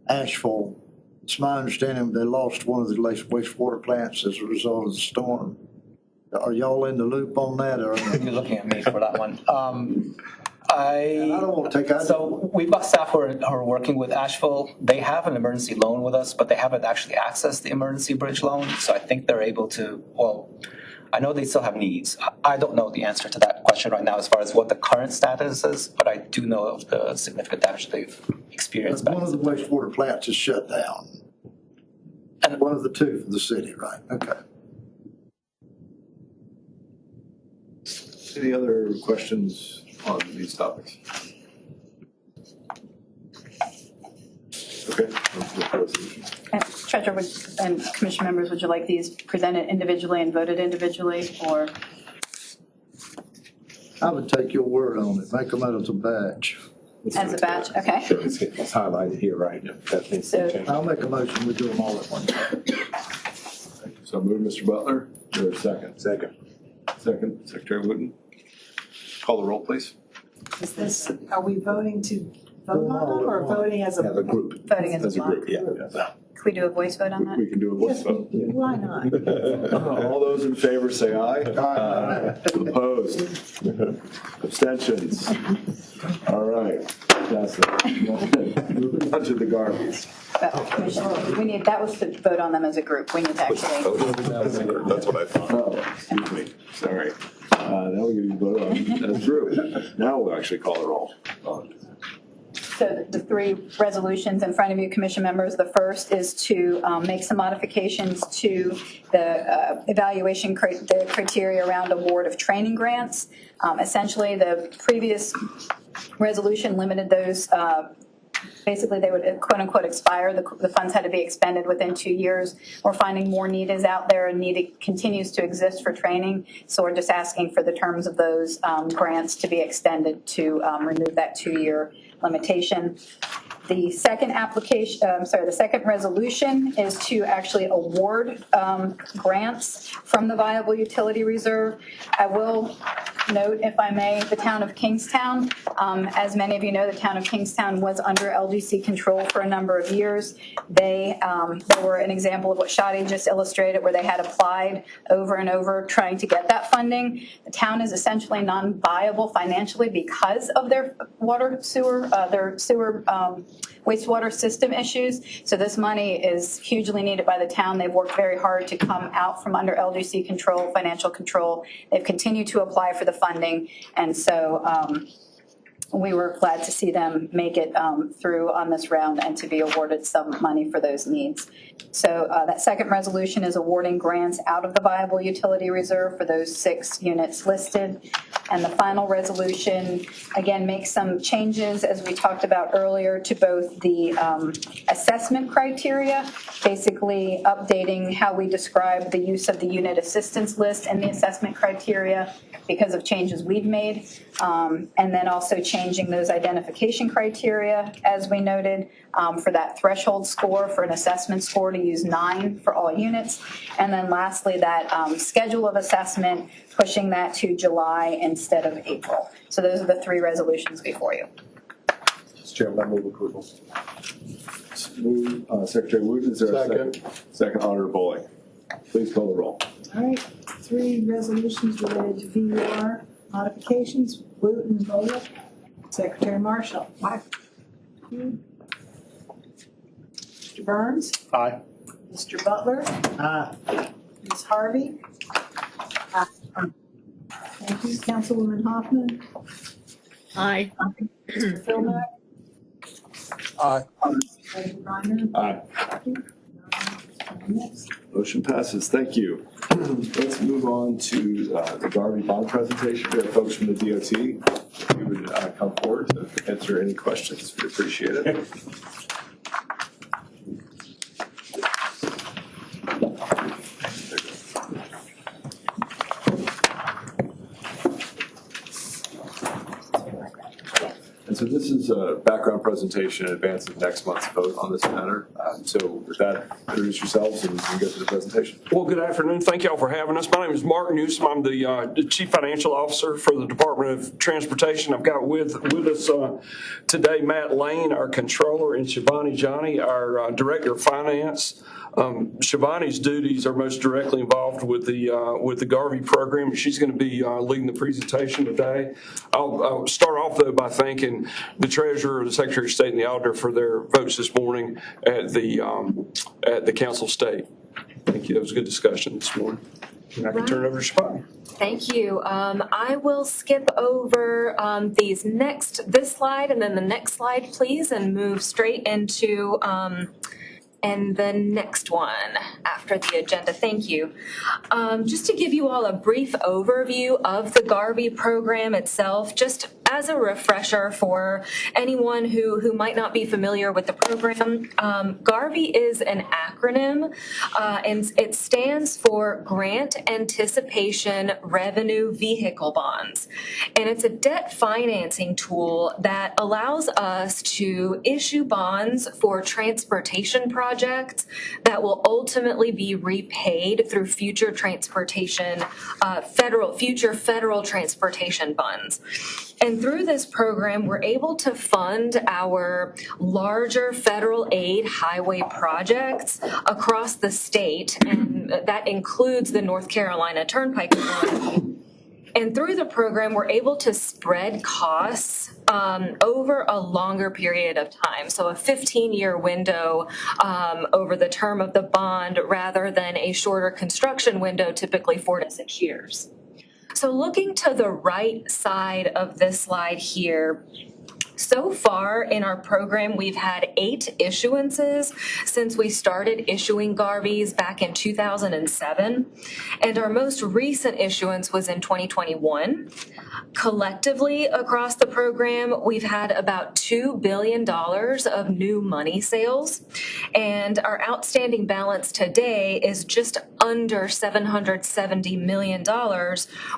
Speaker 15: Asheville? It's my understanding they lost one of the wastewater plants as a result of the storm. Are y'all in the loop on that? Or
Speaker 16: You're looking at me for that one.
Speaker 15: And I don't want to take out.
Speaker 16: So we've got staff who are working with Asheville. They have an emergency loan with us, but they haven't actually accessed the emergency bridge loan. So I think they're able to, well, I know they still have needs. I don't know the answer to that question right now as far as what the current status is, but I do know of the significant damage they've experienced.
Speaker 15: One of the wastewater plants is shut down. And one of the two for the city, right? Okay.
Speaker 2: Any other questions on these topics? Okay.
Speaker 7: And Treasurer and Commission members, would you like these presented individually and voted individually, or?
Speaker 15: I would take your word on it. Make them out as a batch.
Speaker 7: As a batch, okay.
Speaker 18: It's highlighted here, right? That needs to change.
Speaker 15: I'll make a motion. We do them all at once.
Speaker 2: So move, Mr. Butler. Is there a second?
Speaker 18: Second.
Speaker 2: Second, Secretary Wooten. Call the roll, please.
Speaker 3: Is this, are we voting to vote on them or voting as a?
Speaker 18: As a group.
Speaker 7: Voting as a block.
Speaker 18: Yeah.
Speaker 7: Can we do a voice vote on that?
Speaker 2: We can do a voice
Speaker 3: Yes,
Speaker 2: vote.
Speaker 3: why not?
Speaker 2: All those in favor say aye. Aye. Opposed? Abstentions? All right. That's it. Moving on to the garbage.
Speaker 7: Commissioner, we need, that was to vote on them as a group. We need to actually.
Speaker 17: That's what I thought.
Speaker 2: Oh, excuse me. Sorry. Now we're going to vote on as a group. Now we'll actually call the roll.
Speaker 7: So the three resolutions in front of you, Commission members, the first is to make some modifications to the evaluation the criteria around award of training grants. Essentially, the previous resolution limited those, basically they would quote unquote expire. The funds had to be expended within 2 years. We're finding more need is out there and need continues to exist for training. So we're just asking for the terms of those grants to be extended to remove that 2-year limitation. The second the second resolution is to actually award grants from the Viable Utility Reserve. I will note, if I may, the town of Kingstown. As many of you know, the town of Kingstown was under LGC control for a number of years. They were an example of what Shadi just illustrated, where they had applied over and over trying to get that funding. The town is essentially non-viable financially because of their wastewater system issues. So this money is hugely needed by the town. They've worked very hard to come out from under LGC control, financial control. They've continued to apply for the funding. And so we were glad to see them make it through on this round and to be awarded some money for those needs. So that second resolution is awarding grants out of the Viable Utility Reserve for those 6 units listed. And the final resolution, again, makes some changes, as we talked about earlier, to both the assessment criteria, basically updating how we describe the use of the unit assistance list and the assessment criteria because of changes we've made, and then also changing those identification criteria, as we noted, for that threshold score for an assessment score to use 9 for all units. And then lastly, that schedule of assessment, pushing that to July instead of April. So those are the 3 resolutions before you.
Speaker 18: Mr. Chairman, I move approval.
Speaker 2: Move, Secretary Wooten, is there a second? Second, Auditor Bowling. Please call the roll.
Speaker 3: All right, 3 resolutions related to VUR modifications. Wooten, Bowler, Secretary Marshall. Aye. Mr. Burns?
Speaker 18: Aye.
Speaker 3: Mr. Butler?
Speaker 15: Aye.
Speaker 3: Ms. Harvey? Aye. Thank you. Councilwoman Hoffman?
Speaker 8: Aye.
Speaker 3: Mr. Philbeck?
Speaker 18: Aye.
Speaker 3: President Reiner?
Speaker 2: Aye.
Speaker 3: Next.
Speaker 2: Motion passes. Thank you. Let's move on to the Garvey bond presentation. We have folks from the DOT. If you would come forward to answer any questions, we appreciate it. And so this is back background presentation in advance of next month's vote on this matter. So with that, introduce yourselves and we can go through the presentation.
Speaker 19: Well, good afternoon. Thank y'all for having us. My name is Mark Newsom. I'm the Chief Financial Officer for the Department of Transportation. I've got with us today Matt Lane, our Controller, and Shivani Johnny, our Director of Finance. Shivani's duties are most directly involved with the Garvey program. She's going to be leading the presentation today. I'll start off though by thanking the Treasurer, the Secretary of State, and the Auditor for their votes this morning at the Council of State. Thank you. That was a good discussion this morning. And I can turn it over to Shivani.
Speaker 20: Thank you. I will skip over this slide and then the next slide, please, and move straight into and the next one after the agenda. Thank you. Just to give you all a brief overview of the Garvey program itself, just as a refresher for anyone who might not be familiar with the program, Garvey is an acronym, and it stands for Grant Anticipation Revenue Vehicle Bonds. And it's a debt financing tool that allows us to issue bonds for transportation projects that will ultimately be repaid through future transportation, future federal transportation funds. And through this program, we're able to fund our larger federal aid highway projects across the state, and that includes the North Carolina Turnpike Authority. And through the program, we're able to spread costs over a longer period of time. So a 15-year window over the term of the bond rather than a shorter construction window, typically 4 to 6 years. So looking to the right side of this slide here, so far in our program, we've had 8 issuances since we started issuing Garveys back in 2007, and our most recent issuance was in 2021. Collectively across the program, we've had about $2 billion of new money sales, and our outstanding balance today is just under $770 million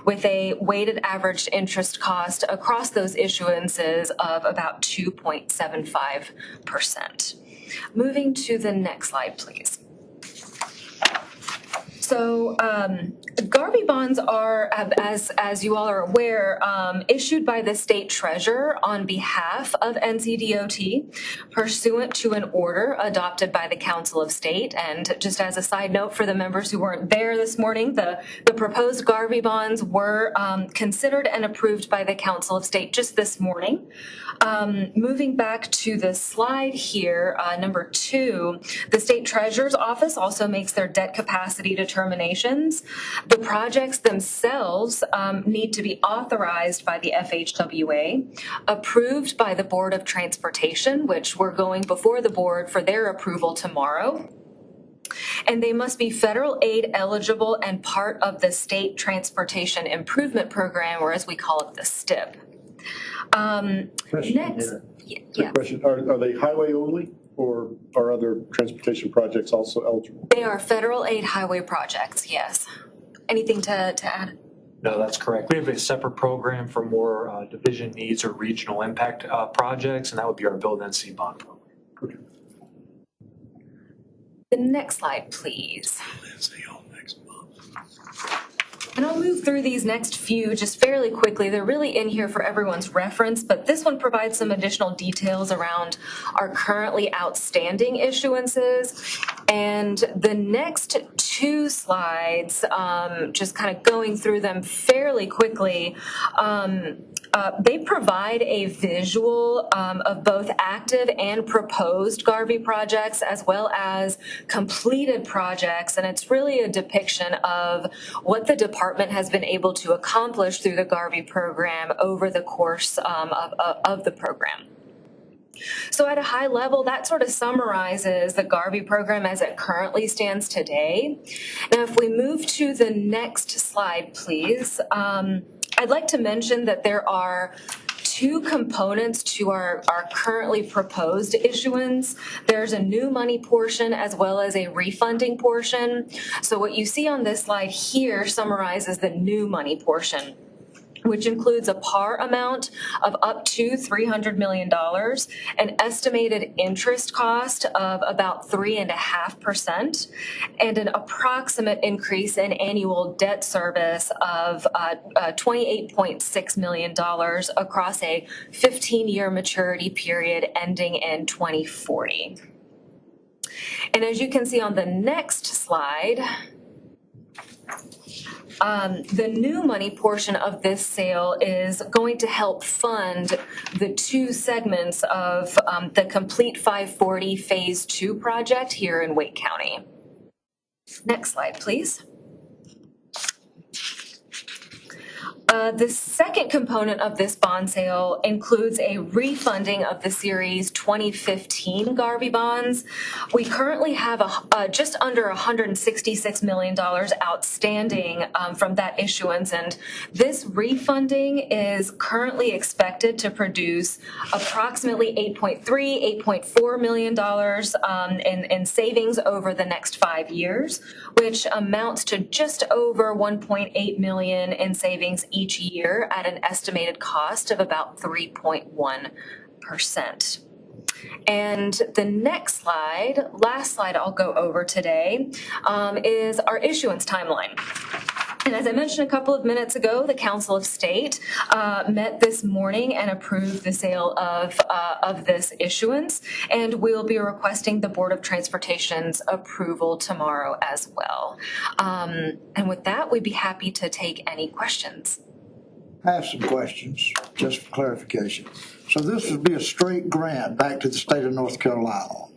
Speaker 20: with a weighted average interest cost across those issuances of about 2.75%. Moving to the next slide, please. So Garvey bonds are, as you all are aware, issued by the state treasurer on behalf of NCDOT pursuant to an order adopted by the Council of State. And just as a side note for the members who weren't there this morning, the proposed Garvey bonds were considered and approved by the Council of State just this morning. Moving back to the slide here, number 2, the state treasurer's office also makes their debt capacity determinations. The projects themselves need to be authorized by the FHWA, approved by the Board of Transportation, which we're going before the board for their approval tomorrow. And they must be federal aid eligible and part of the State Transportation Improvement Program, or as we call it, the STIP. Next, yeah.
Speaker 5: Question, are they highway only or are other transportation projects also eligible?
Speaker 20: They are federal aid highway projects, yes. Anything to add?
Speaker 21: No, that's correct. We have a separate program for more division needs or regional impact projects, and that would be our Build NC bond program.
Speaker 5: Okay.
Speaker 20: The next slide, please. And I'll move through these next few just fairly quickly. They're really in here for everyone's reference, but this one provides some additional details around our currently outstanding issuances. And the next 2 slides, just kind of going through them fairly quickly, they provide a visual of both active and proposed Garvey projects as well as completed projects, and it's really a depiction of what the department has been able to accomplish through the Garvey program over the course of the program. So at a high level, that sort of summarizes the Garvey program as it currently stands today. Now, if we move to the next slide, please, I'd like to mention that there are 2 components to our currently proposed issuance. There's a new money portion as well as a refunding portion. So what you see on this slide here summarizes the new money portion. which includes a par amount of up to $300 million, an estimated interest cost of about 3.5%, and an approximate increase in annual debt service of $28.6 million across a 15-year maturity period ending in 2040. And as you can see on the next slide, the new money portion of this sale is going to help fund the two segments of the Complete 540 Phase 2 project here in Wake County. Next slide, please. The second component of this bond sale includes a refunding of the Series 2015 Garvey bonds. We currently have just under $166 million outstanding from that issuance, and this refunding is currently expected to produce approximately $8.4 million in savings over the next 5 years, which amounts to just over $1.8 million in savings each year at an estimated cost of about 3.1%. And the next slide, last slide I'll go over today, is our issuance timeline. And as I mentioned a couple of minutes ago, the Council of State met this morning and approved the sale of this issuance, and we'll be requesting the Board of Transportation's approval tomorrow as well. And with that, we'd be happy to take any questions.
Speaker 15: I have some questions, just for clarification. So this would be a straight grant back to the state of North Carolina.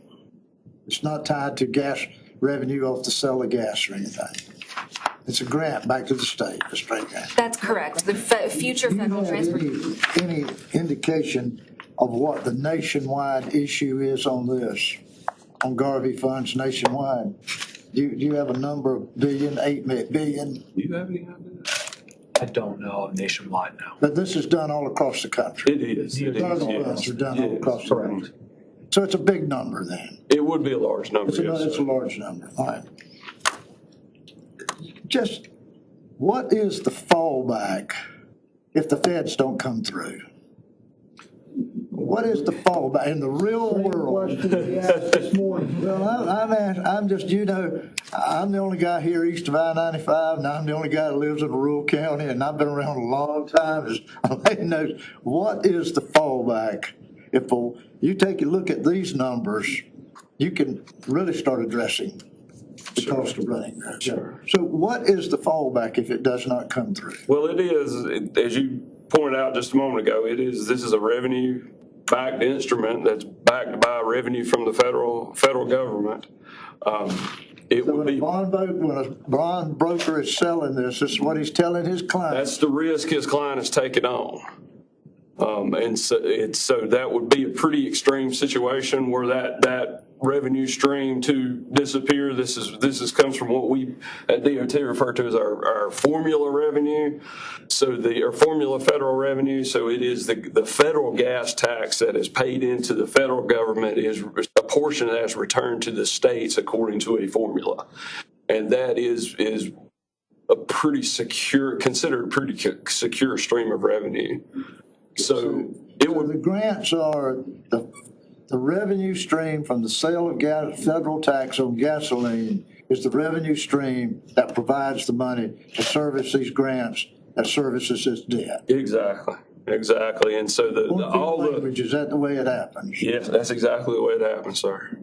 Speaker 15: It's not tied to gas revenue off the sale of gas or anything. It's a grant back to the state, a straight grant.
Speaker 20: That's correct. The future federal transportation.
Speaker 15: Any indication of what the nationwide issue is on this, on Garvey funds nationwide? Do you have a number of billion, 8 billion?
Speaker 13: Do you have any idea?
Speaker 21: I don't know nationwide now.
Speaker 15: But this is done all across the country.
Speaker 19: It is.
Speaker 15: Garvey funds are done all across the country. So it's a big number then.
Speaker 19: It would be a large number, yes.
Speaker 15: It's a large number, all right. Just what is the fallback if the feds don't come through? What is the fallback in the real world? Well, I'm just, I'm the only guy here east of I-95, and I'm the only guy that lives in a rural county, and I've been around a long time. What is the fallback? If you take a look at these numbers, you can really start addressing the cost of running that.
Speaker 19: Sure.
Speaker 15: So what is the fallback if it does not come through?
Speaker 19: Well, it is, as you pointed out just a moment ago, this is a revenue-backed instrument that's backed by revenue from the federal government.
Speaker 15: When a bond broker is selling this is what he's telling his client.
Speaker 19: That's the risk his client is taking on. And so that would be a pretty extreme situation where that revenue stream to disappear. This comes from what we at DOT refer to as our formula revenue. So our formula federal revenue. So it is the federal gas tax that is paid into the federal government is a portion that's returned to the states according to a formula, and that is a pretty secure, considered a pretty secure stream of revenue. So the
Speaker 15: grants are the revenue stream from the sale of federal tax on gasoline is the revenue stream that provides the money to service these grants that services this debt.
Speaker 19: Exactly. And so
Speaker 15: is that the way it happens?
Speaker 19: Yes, that's exactly the way it happens, sir.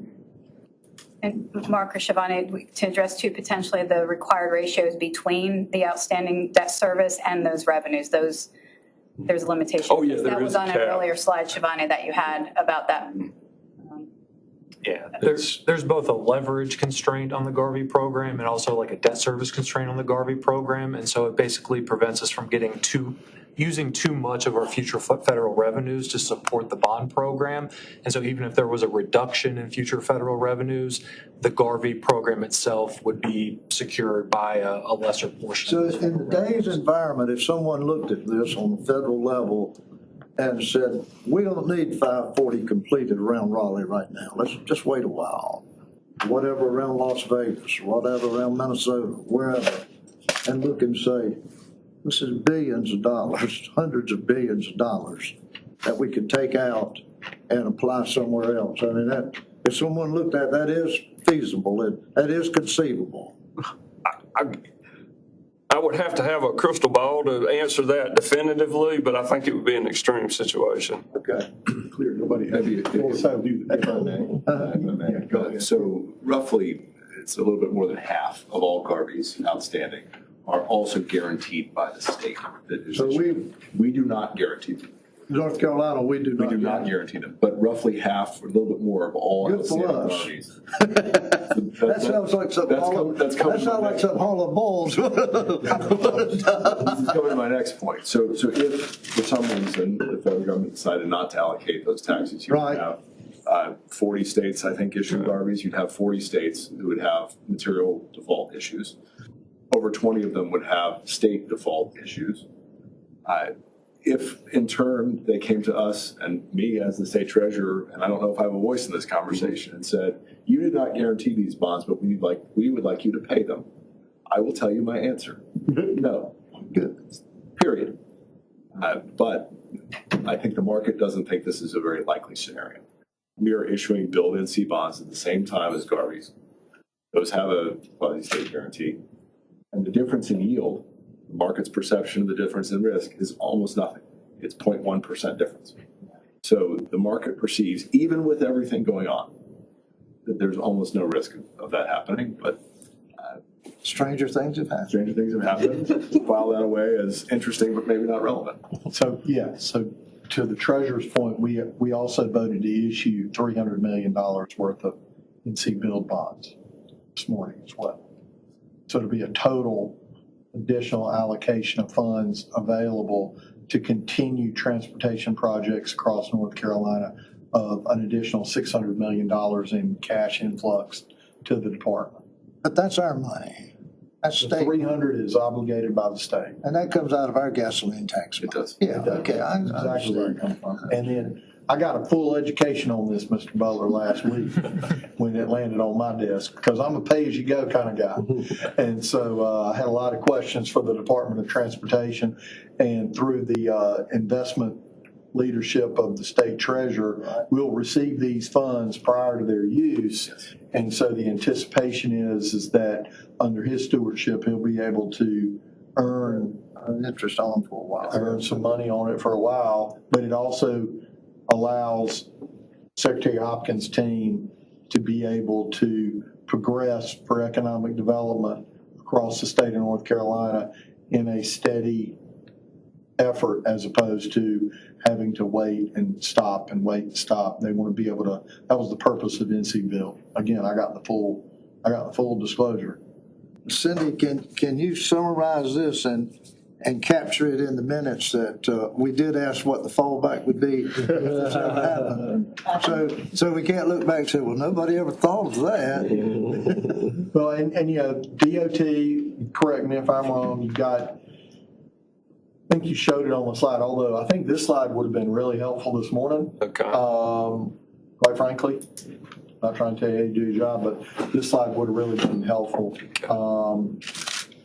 Speaker 7: And Mark or Shivani, to address too potentially the required ratios between the outstanding debt service and those revenues, there's a limitation.
Speaker 19: Oh, yeah,
Speaker 7: that was on an earlier slide, Shivani, that you had about that.
Speaker 21: Yeah, there's both a leverage constraint on the Garvey program and also like a debt service constraint on the Garvey program. And so it basically prevents us from using too much of our future federal revenues to support the bond program. And so even if there was a reduction in future federal revenues, the Garvey program itself would be secured by a lesser portion.
Speaker 15: So in today's environment, if someone looked at this on the federal level and said, we don't need 540 completed around Raleigh right now, let's just wait a while, whatever around Las Vegas, whatever around Minnesota, wherever, and look and say, This is billions of dollars, hundreds of billions of dollars that we can take out and apply somewhere else. I mean, that, if someone looked at, that is feasible, that is conceivable.
Speaker 19: I would have to have a crystal ball to answer that definitively, but I think it would be an extreme situation.
Speaker 15: Okay.
Speaker 11: Clear, nobody has.
Speaker 2: Maybe Go ahead. So roughly, it's a little bit more than half of all Garveys outstanding are also guaranteed by the state.
Speaker 15: So
Speaker 2: we do not guarantee them.
Speaker 15: North Carolina, we do not.
Speaker 2: We do not guarantee them, but roughly half, or a little bit more of all
Speaker 15: Good for
Speaker 2: outstanding
Speaker 15: us.
Speaker 2: Garveys.
Speaker 15: That sounds like something. That sounds like some Harlem Balls.
Speaker 2: This is coming to my next point. So if for some reason the federal government decided not to allocate those taxes, you would have 40 states, I think, issue Garveys. You'd have 40 states who would have material default issues. Over 20 of them would have state default issues. If in turn they came to us and me as the state treasurer, and I don't know if I have a voice in this conversation, and said, you did not guarantee these bonds, but we would like you to pay them, I will tell you my answer. No. Good. Period. But I think the market doesn't think this is a very likely scenario. We are issuing build-in-C bonds at the same time as Garveys. Those have a quasi-state guarantee. And the difference in yield, the market's perception of the difference in risk, is almost nothing. It's 0.1% difference. So the market perceives, even with everything going on, that there's almost no risk of that happening. But
Speaker 15: stranger things have happened.
Speaker 2: Stranger things have happened. File that away as interesting, but maybe not relevant.
Speaker 11: So, yeah, so to the treasurer's point, we also voted to issue $300 million worth of NC build bonds this morning as well. So it'll be a total additional allocation of funds available to continue transportation projects across North Carolina of an additional $600 million in cash influx to the department.
Speaker 15: But that's our money. That's
Speaker 11: The
Speaker 15: state.
Speaker 11: 300 is obligated by the state.
Speaker 15: And that comes out of our gasoline tax.
Speaker 2: It does.
Speaker 15: Yeah,
Speaker 11: It does.
Speaker 15: okay, I
Speaker 11: Exactly where it
Speaker 15: understand.
Speaker 11: comes from. And then I got a full education on this, Mr. Butler, last week when it landed on my desk, because I'm a pay-as-you-go kind of guy. And so I had a lot of questions for the Department of Transportation, and through the investment leadership of the state treasurer, we'll receive these funds prior to their use. And so the anticipation is that under his stewardship, he'll be able to earn
Speaker 15: interest on for a while.
Speaker 11: Earn some money on it for a while, but it also allows Secretary Hopkins' team to be able to progress for economic development across the state of North Carolina in a steady effort, as opposed to having to wait and stop and wait and stop. They want to be able to, that was the purpose of NC Bill. Again, I got the full disclosure.
Speaker 15: Cindy, can you summarize this and capture it in the minutes that we did ask what the fallback would be if this ever happened? So we can't look back and say, well, nobody ever thought of that.
Speaker 11: Well, and you know, DOT, correct me if I'm wrong, you've got, I think you showed it on the slide, although I think this slide would have been really helpful this morning.
Speaker 19: Okay.
Speaker 11: Quite frankly, not trying to tell you how to do your job, but this slide would have really been helpful.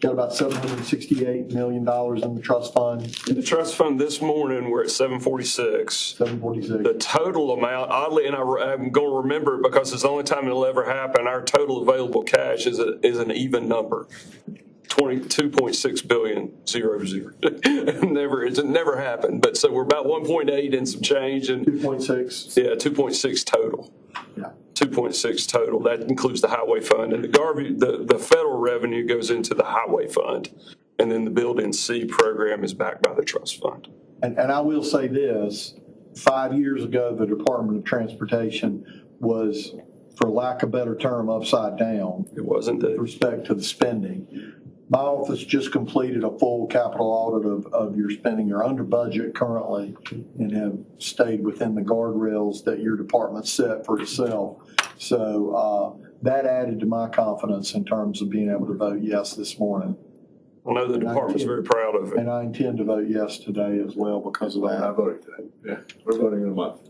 Speaker 11: Got about $768 million in the trust fund.
Speaker 19: In the trust fund this morning, we're at 746.
Speaker 11: 746.
Speaker 19: The total amount, oddly, and I'm going to remember it because it's the only time it'll ever happen, our total available cash is an even number. 22.6 billion, 00. It's never happened. But so we're about 1.8 and some change. And
Speaker 11: 2.6.
Speaker 19: Yeah, 2.6 total.
Speaker 11: Yeah.
Speaker 19: 2.6 total. That includes the highway fund. And the federal revenue goes into the highway fund. And then the build-in-C program is backed by the trust fund.
Speaker 11: And I will say this, 5 years ago, the Department of Transportation was, for lack of a better term, upside down.
Speaker 19: It wasn't
Speaker 11: with respect to the spending. My office just completed a full capital audit of your spending. You're under budget currently and have stayed within the guardrails that your department set for itself. So that added to my confidence in terms of being able to vote yes this morning.
Speaker 19: I know the department's very proud of it.
Speaker 11: And I intend to vote yes today as well because of that.
Speaker 2: I voted today. Yeah, we're voting in a month.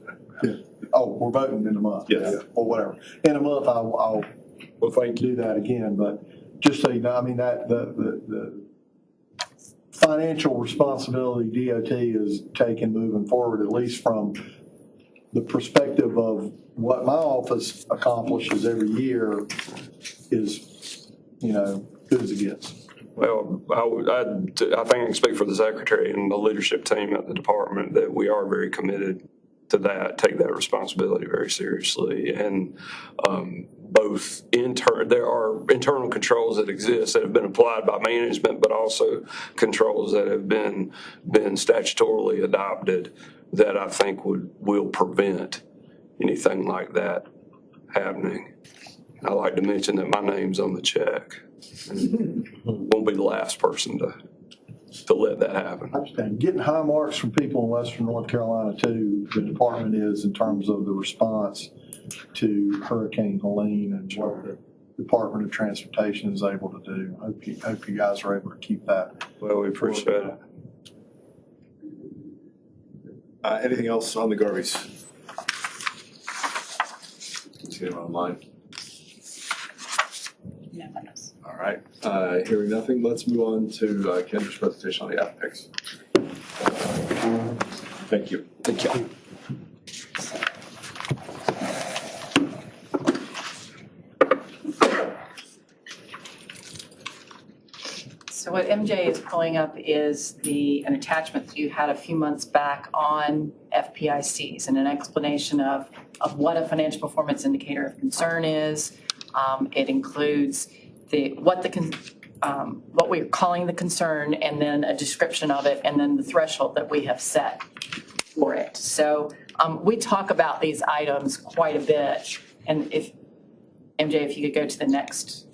Speaker 11: Yeah. Oh, we're voting in a month.
Speaker 2: Yes.
Speaker 11: Yeah. Or whatever. In a month, I'll do that again. But just so you know, I mean, that the financial responsibility DOT is taking moving forward, at least from the perspective of what my office accomplishes every year, is, good as it gets.
Speaker 19: Well, I think I can speak for the secretary and the leadership team at the department that we are very committed to that, take that responsibility very seriously. And both there are internal controls that exist that have been applied by management, but also controls that have been statutorily adopted that I think will prevent anything like that happening. I like to mention that my name's on the check. And won't be the last person to let that happen.
Speaker 11: I understand. Getting high marks from people in Western North Carolina too, the department is, in terms of the response to Hurricane Helene and what the Department of Transportation is able to do. I hope you guys are able to keep that.
Speaker 19: Well, we appreciate it.
Speaker 2: Anything else on the Garveys? See them online. All right, hearing nothing, let's move on to Kendra's presentation on the AFPICS. Thank you.
Speaker 17: Thank you.
Speaker 10: So what MJ is pulling up is an attachment that you had a few months back on FPICs and an explanation of what a financial performance indicator of concern is. It includes what we're calling the concern, and then a description of it, and then the threshold that we have set for it. So we talk about these items quite a bit. And if you could go to the next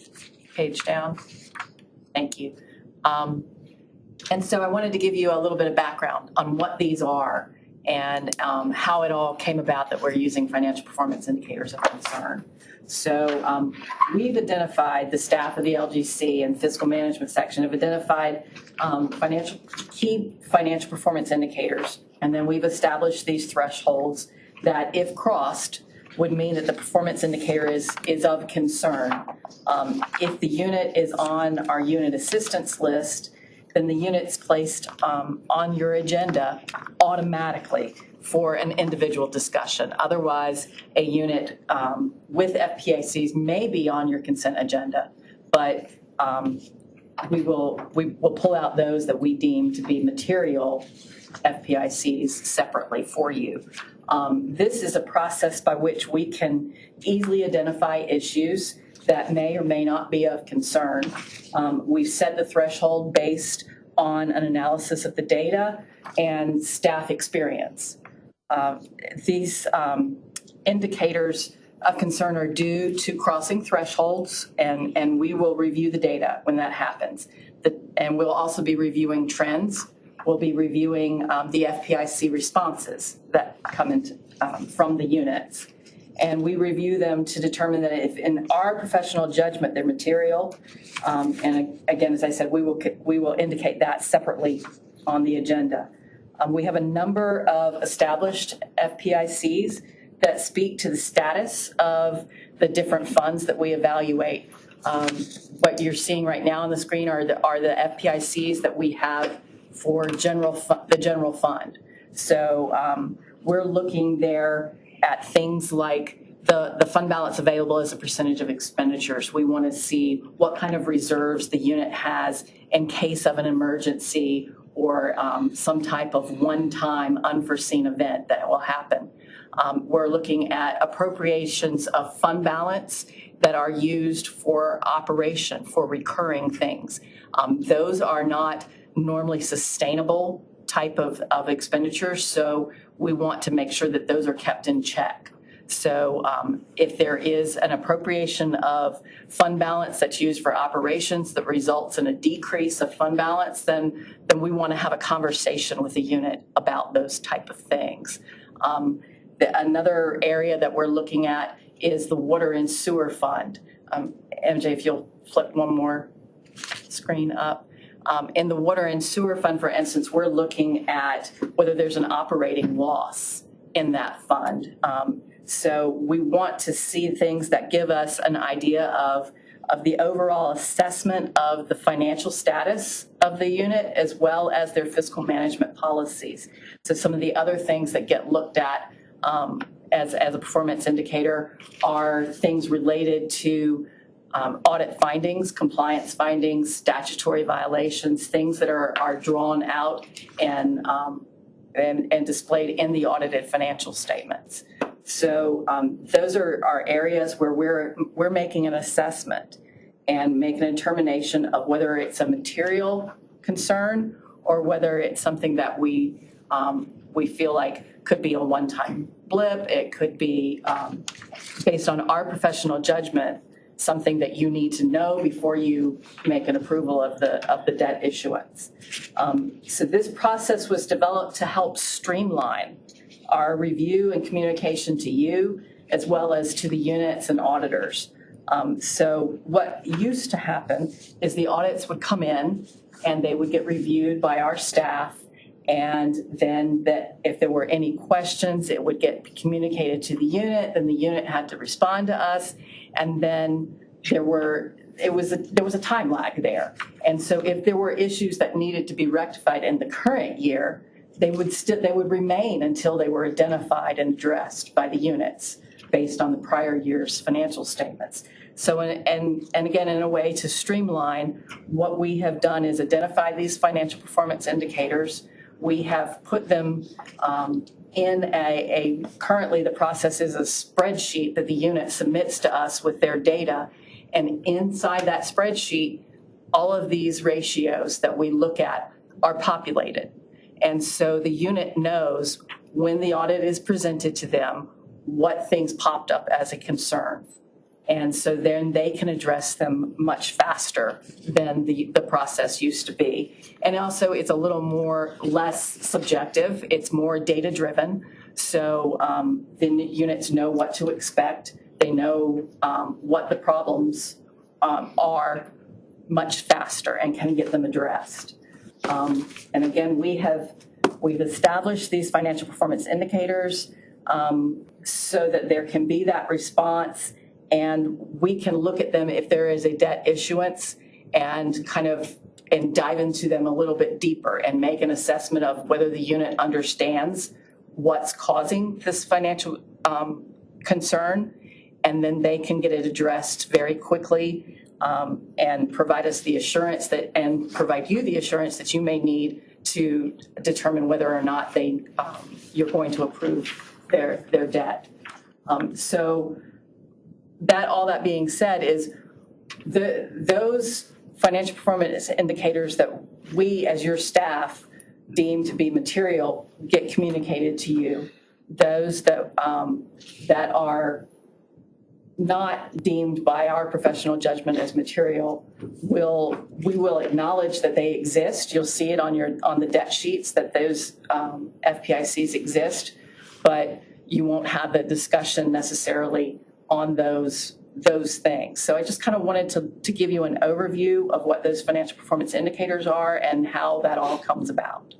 Speaker 10: page down. Thank you. And so I wanted to give you a little bit of background on what these are and how it all came about that we're using financial performance indicators of concern. So we've identified, the staff of the LGC and fiscal management section have identified key financial performance indicators, and then we've established these thresholds that, if crossed, would mean that the performance indicator is of concern. If the unit is on our unit assistance list, then the unit's placed on your agenda automatically for an individual discussion. Otherwise, a unit with FPICs may be on your consent agenda, but we will pull out those that we deem to be material FPICs separately for you. This is a process by which we can easily identify issues that may or may not be of concern. We've set the threshold based on an analysis of the data and staff experience. These indicators of concern are due to crossing thresholds, and we will review the data when that happens. And we'll also be reviewing trends. We'll be reviewing the FPIC responses that come in from the units. And we review them to determine that if, in our professional judgment, they're material. And again, as I said, we will indicate that separately on the agenda. We have a number of established FPICs that speak to the status of the different funds that we evaluate. What you're seeing right now on the screen are the FPICs that we have for the general fund. So we're looking there at things like the fund balance available as a percentage of expenditures. We want to see what kind of reserves the unit has in case of an emergency or some type of one-time unforeseen event that will happen. We're looking at appropriations of fund balance that are used for operation, for recurring things. Those are not normally sustainable type of expenditures, so we want to make sure that those are kept in check. So if there is an appropriation of fund balance that's used for operations that results in a decrease of fund balance, then we want to have a conversation with the unit about those type of things. Another area that we're looking at is the water and sewer fund. MJ, if you'll flip one more screen up. In the water and sewer fund, for instance, we're looking at whether there's an operating loss in that fund. So we want to see things that give us an idea of of the overall assessment of the financial status of the unit as well as their fiscal management policies. So some of the other things that get looked at as a performance indicator are things related to audit findings, compliance findings, statutory violations, things that are drawn out and displayed in the audited financial statements. So those are areas where we're making an assessment and making a determination of whether it's a material concern or whether it's something that we feel like could be a one-time blip. It could be based on our professional judgment, something that you need to know before you make an approval of the debt issuance. So this process was developed to help streamline our review and communication to you, as well as to the units and auditors. So what used to happen is the audits would come in and they would get reviewed by our staff. And then that if there were any questions, it would get communicated to the unit, then the unit had to respond to us. And then there was a time lag there. And so if there were issues that needed to be rectified in the current year, they would remain until they were identified and addressed by the units based on the prior year's financial statements. So, and again, in a way to streamline, what we have done is identify these financial performance indicators. We have put them in currently the process is a spreadsheet that the unit submits to us with their data. And inside that spreadsheet, all of these ratios that we look at are populated. And so the unit knows when the audit is presented to them, what things popped up as a concern. And so then they can address them much faster than the process used to be. And also it's a little less subjective. It's more data driven. So the units know what to expect. They know what the problems are much faster and can get them addressed. And again, we've established these financial performance indicators so that there can be that response, and we can look at them if there is a debt issuance and dive into them a little bit deeper and make an assessment of whether the unit understands what's causing this financial concern, and then they can get it addressed very quickly. And provide us the assurance and provide you the assurance that you may need to determine whether or not you're going to approve their debt. So all that being said is those financial performance indicators that we as your staff deem to be material get communicated to you. Those that are not deemed by our professional judgment as material, we will acknowledge that they exist. You'll see it on the debt sheets that those FPICs exist, but you won't have the discussion necessarily on those things. So I just kind of wanted to give you an overview of what those financial performance indicators are and how that all comes about.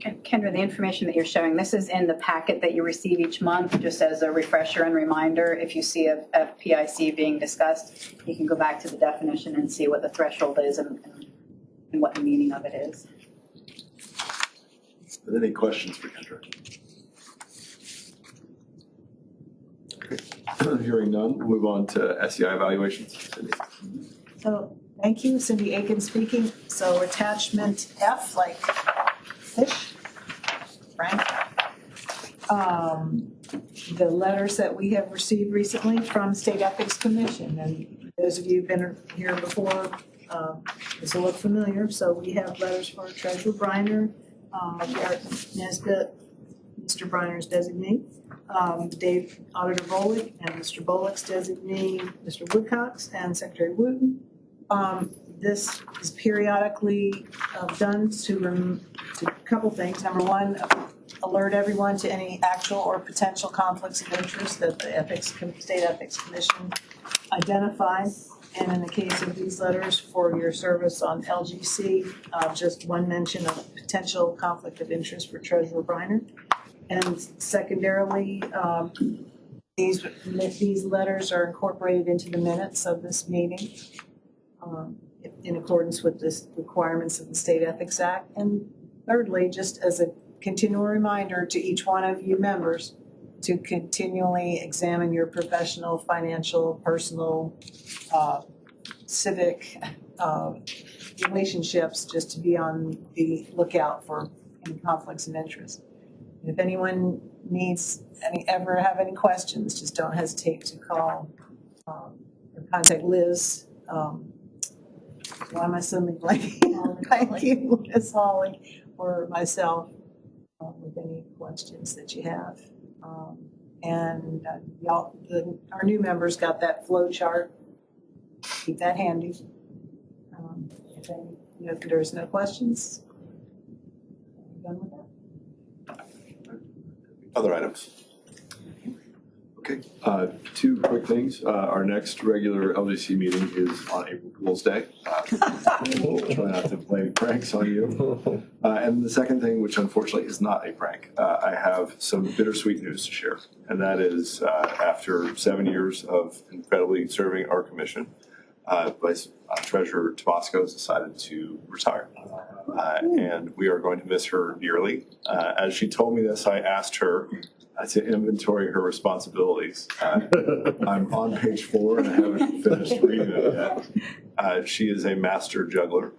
Speaker 7: Kendra, the information that you're showing, this is in the packet that you receive each month, just as a refresher and reminder. If you see a FPIC being discussed, you can go back to the definition and see what the threshold is and what the meaning of it is.
Speaker 2: Any questions for Kendra? Okay. Hearing none, we'll move on to SEI evaluations. Cindy.
Speaker 3: So thank you, Cindy Aiken speaking. So attachment F, like fish, Frank. The letters that we have received recently from State Ethics Commission, and those of you who've been here before, this will look familiar. So we have letters for Treasurer Briner, Garrett Nesbitt, Mr. Briner's designee, Dave Auditor Bolick, and Mr. Bolick's designee, Mr. Woodcox, and Secretary Wooten. This is periodically done to a couple things. Number one, alert everyone to any actual or potential conflicts of interest that the State Ethics Commission identified. And in the case of these letters for your service on LGC, just one mention of potential conflict of interest for Treasurer Briner. And secondarily, These letters are incorporated into the minutes of this meeting in accordance with the requirements of the State Ethics Act. And thirdly, just as a continual reminder to each one of you members to continually examine your professional, financial, personal, civic relationships, just to be on the lookout for any conflicts of interest. And if anyone ever have any questions, just don't hesitate to call or contact Liz. Why am I suddenly blanking? Thank you, Ms. Hawley, or myself with any questions that you have. And our new members got that flow chart. Keep that handy. If there's no questions, I'm done with that.
Speaker 2: Other items? Okay, two quick things. Our next regular LGC meeting is on April Fool's Day. We'll try not to play pranks on you. And the second thing, which unfortunately is not a prank, I have some bittersweet news to share. And that is after 7 years of incredibly serving our commission, Vice Treasurer Tabasco has decided to retire. And we are going to miss her dearly. As she told me this, I asked her to inventory her responsibilities. I'm on page 4 and I haven't finished reading it yet. She is a master juggler.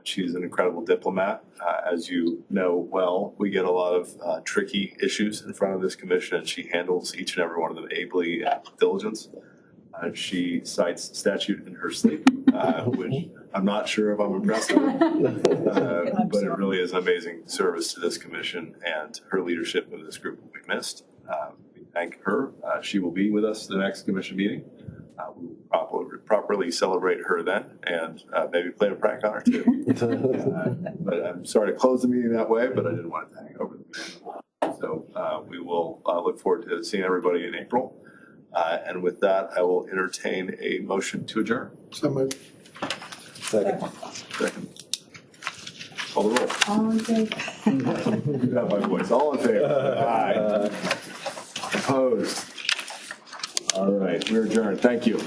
Speaker 2: She's an incredible diplomat. As you know well, we get a lot of tricky issues in front of this commission, and she handles each and every one of them ably and with diligence. She cites statute in her sleep, which I'm not sure if I'm impressed with, but it really is an amazing service to this commission, and her leadership of this group will be missed. We thank her. She will be with us the next commission meeting. We will properly celebrate her then, and maybe play a prank on her too. But I'm sorry to close the meeting that way, but I didn't want to hang over the meeting. So we will look forward to seeing everybody in April. And with that, I will entertain a motion to adjourn.
Speaker 15: So moved.
Speaker 2: Second. Call the roll.
Speaker 3: All in favor?
Speaker 2: You got my voice. All in favor? Aye. Opposed? All right, we're adjourned. Thank you.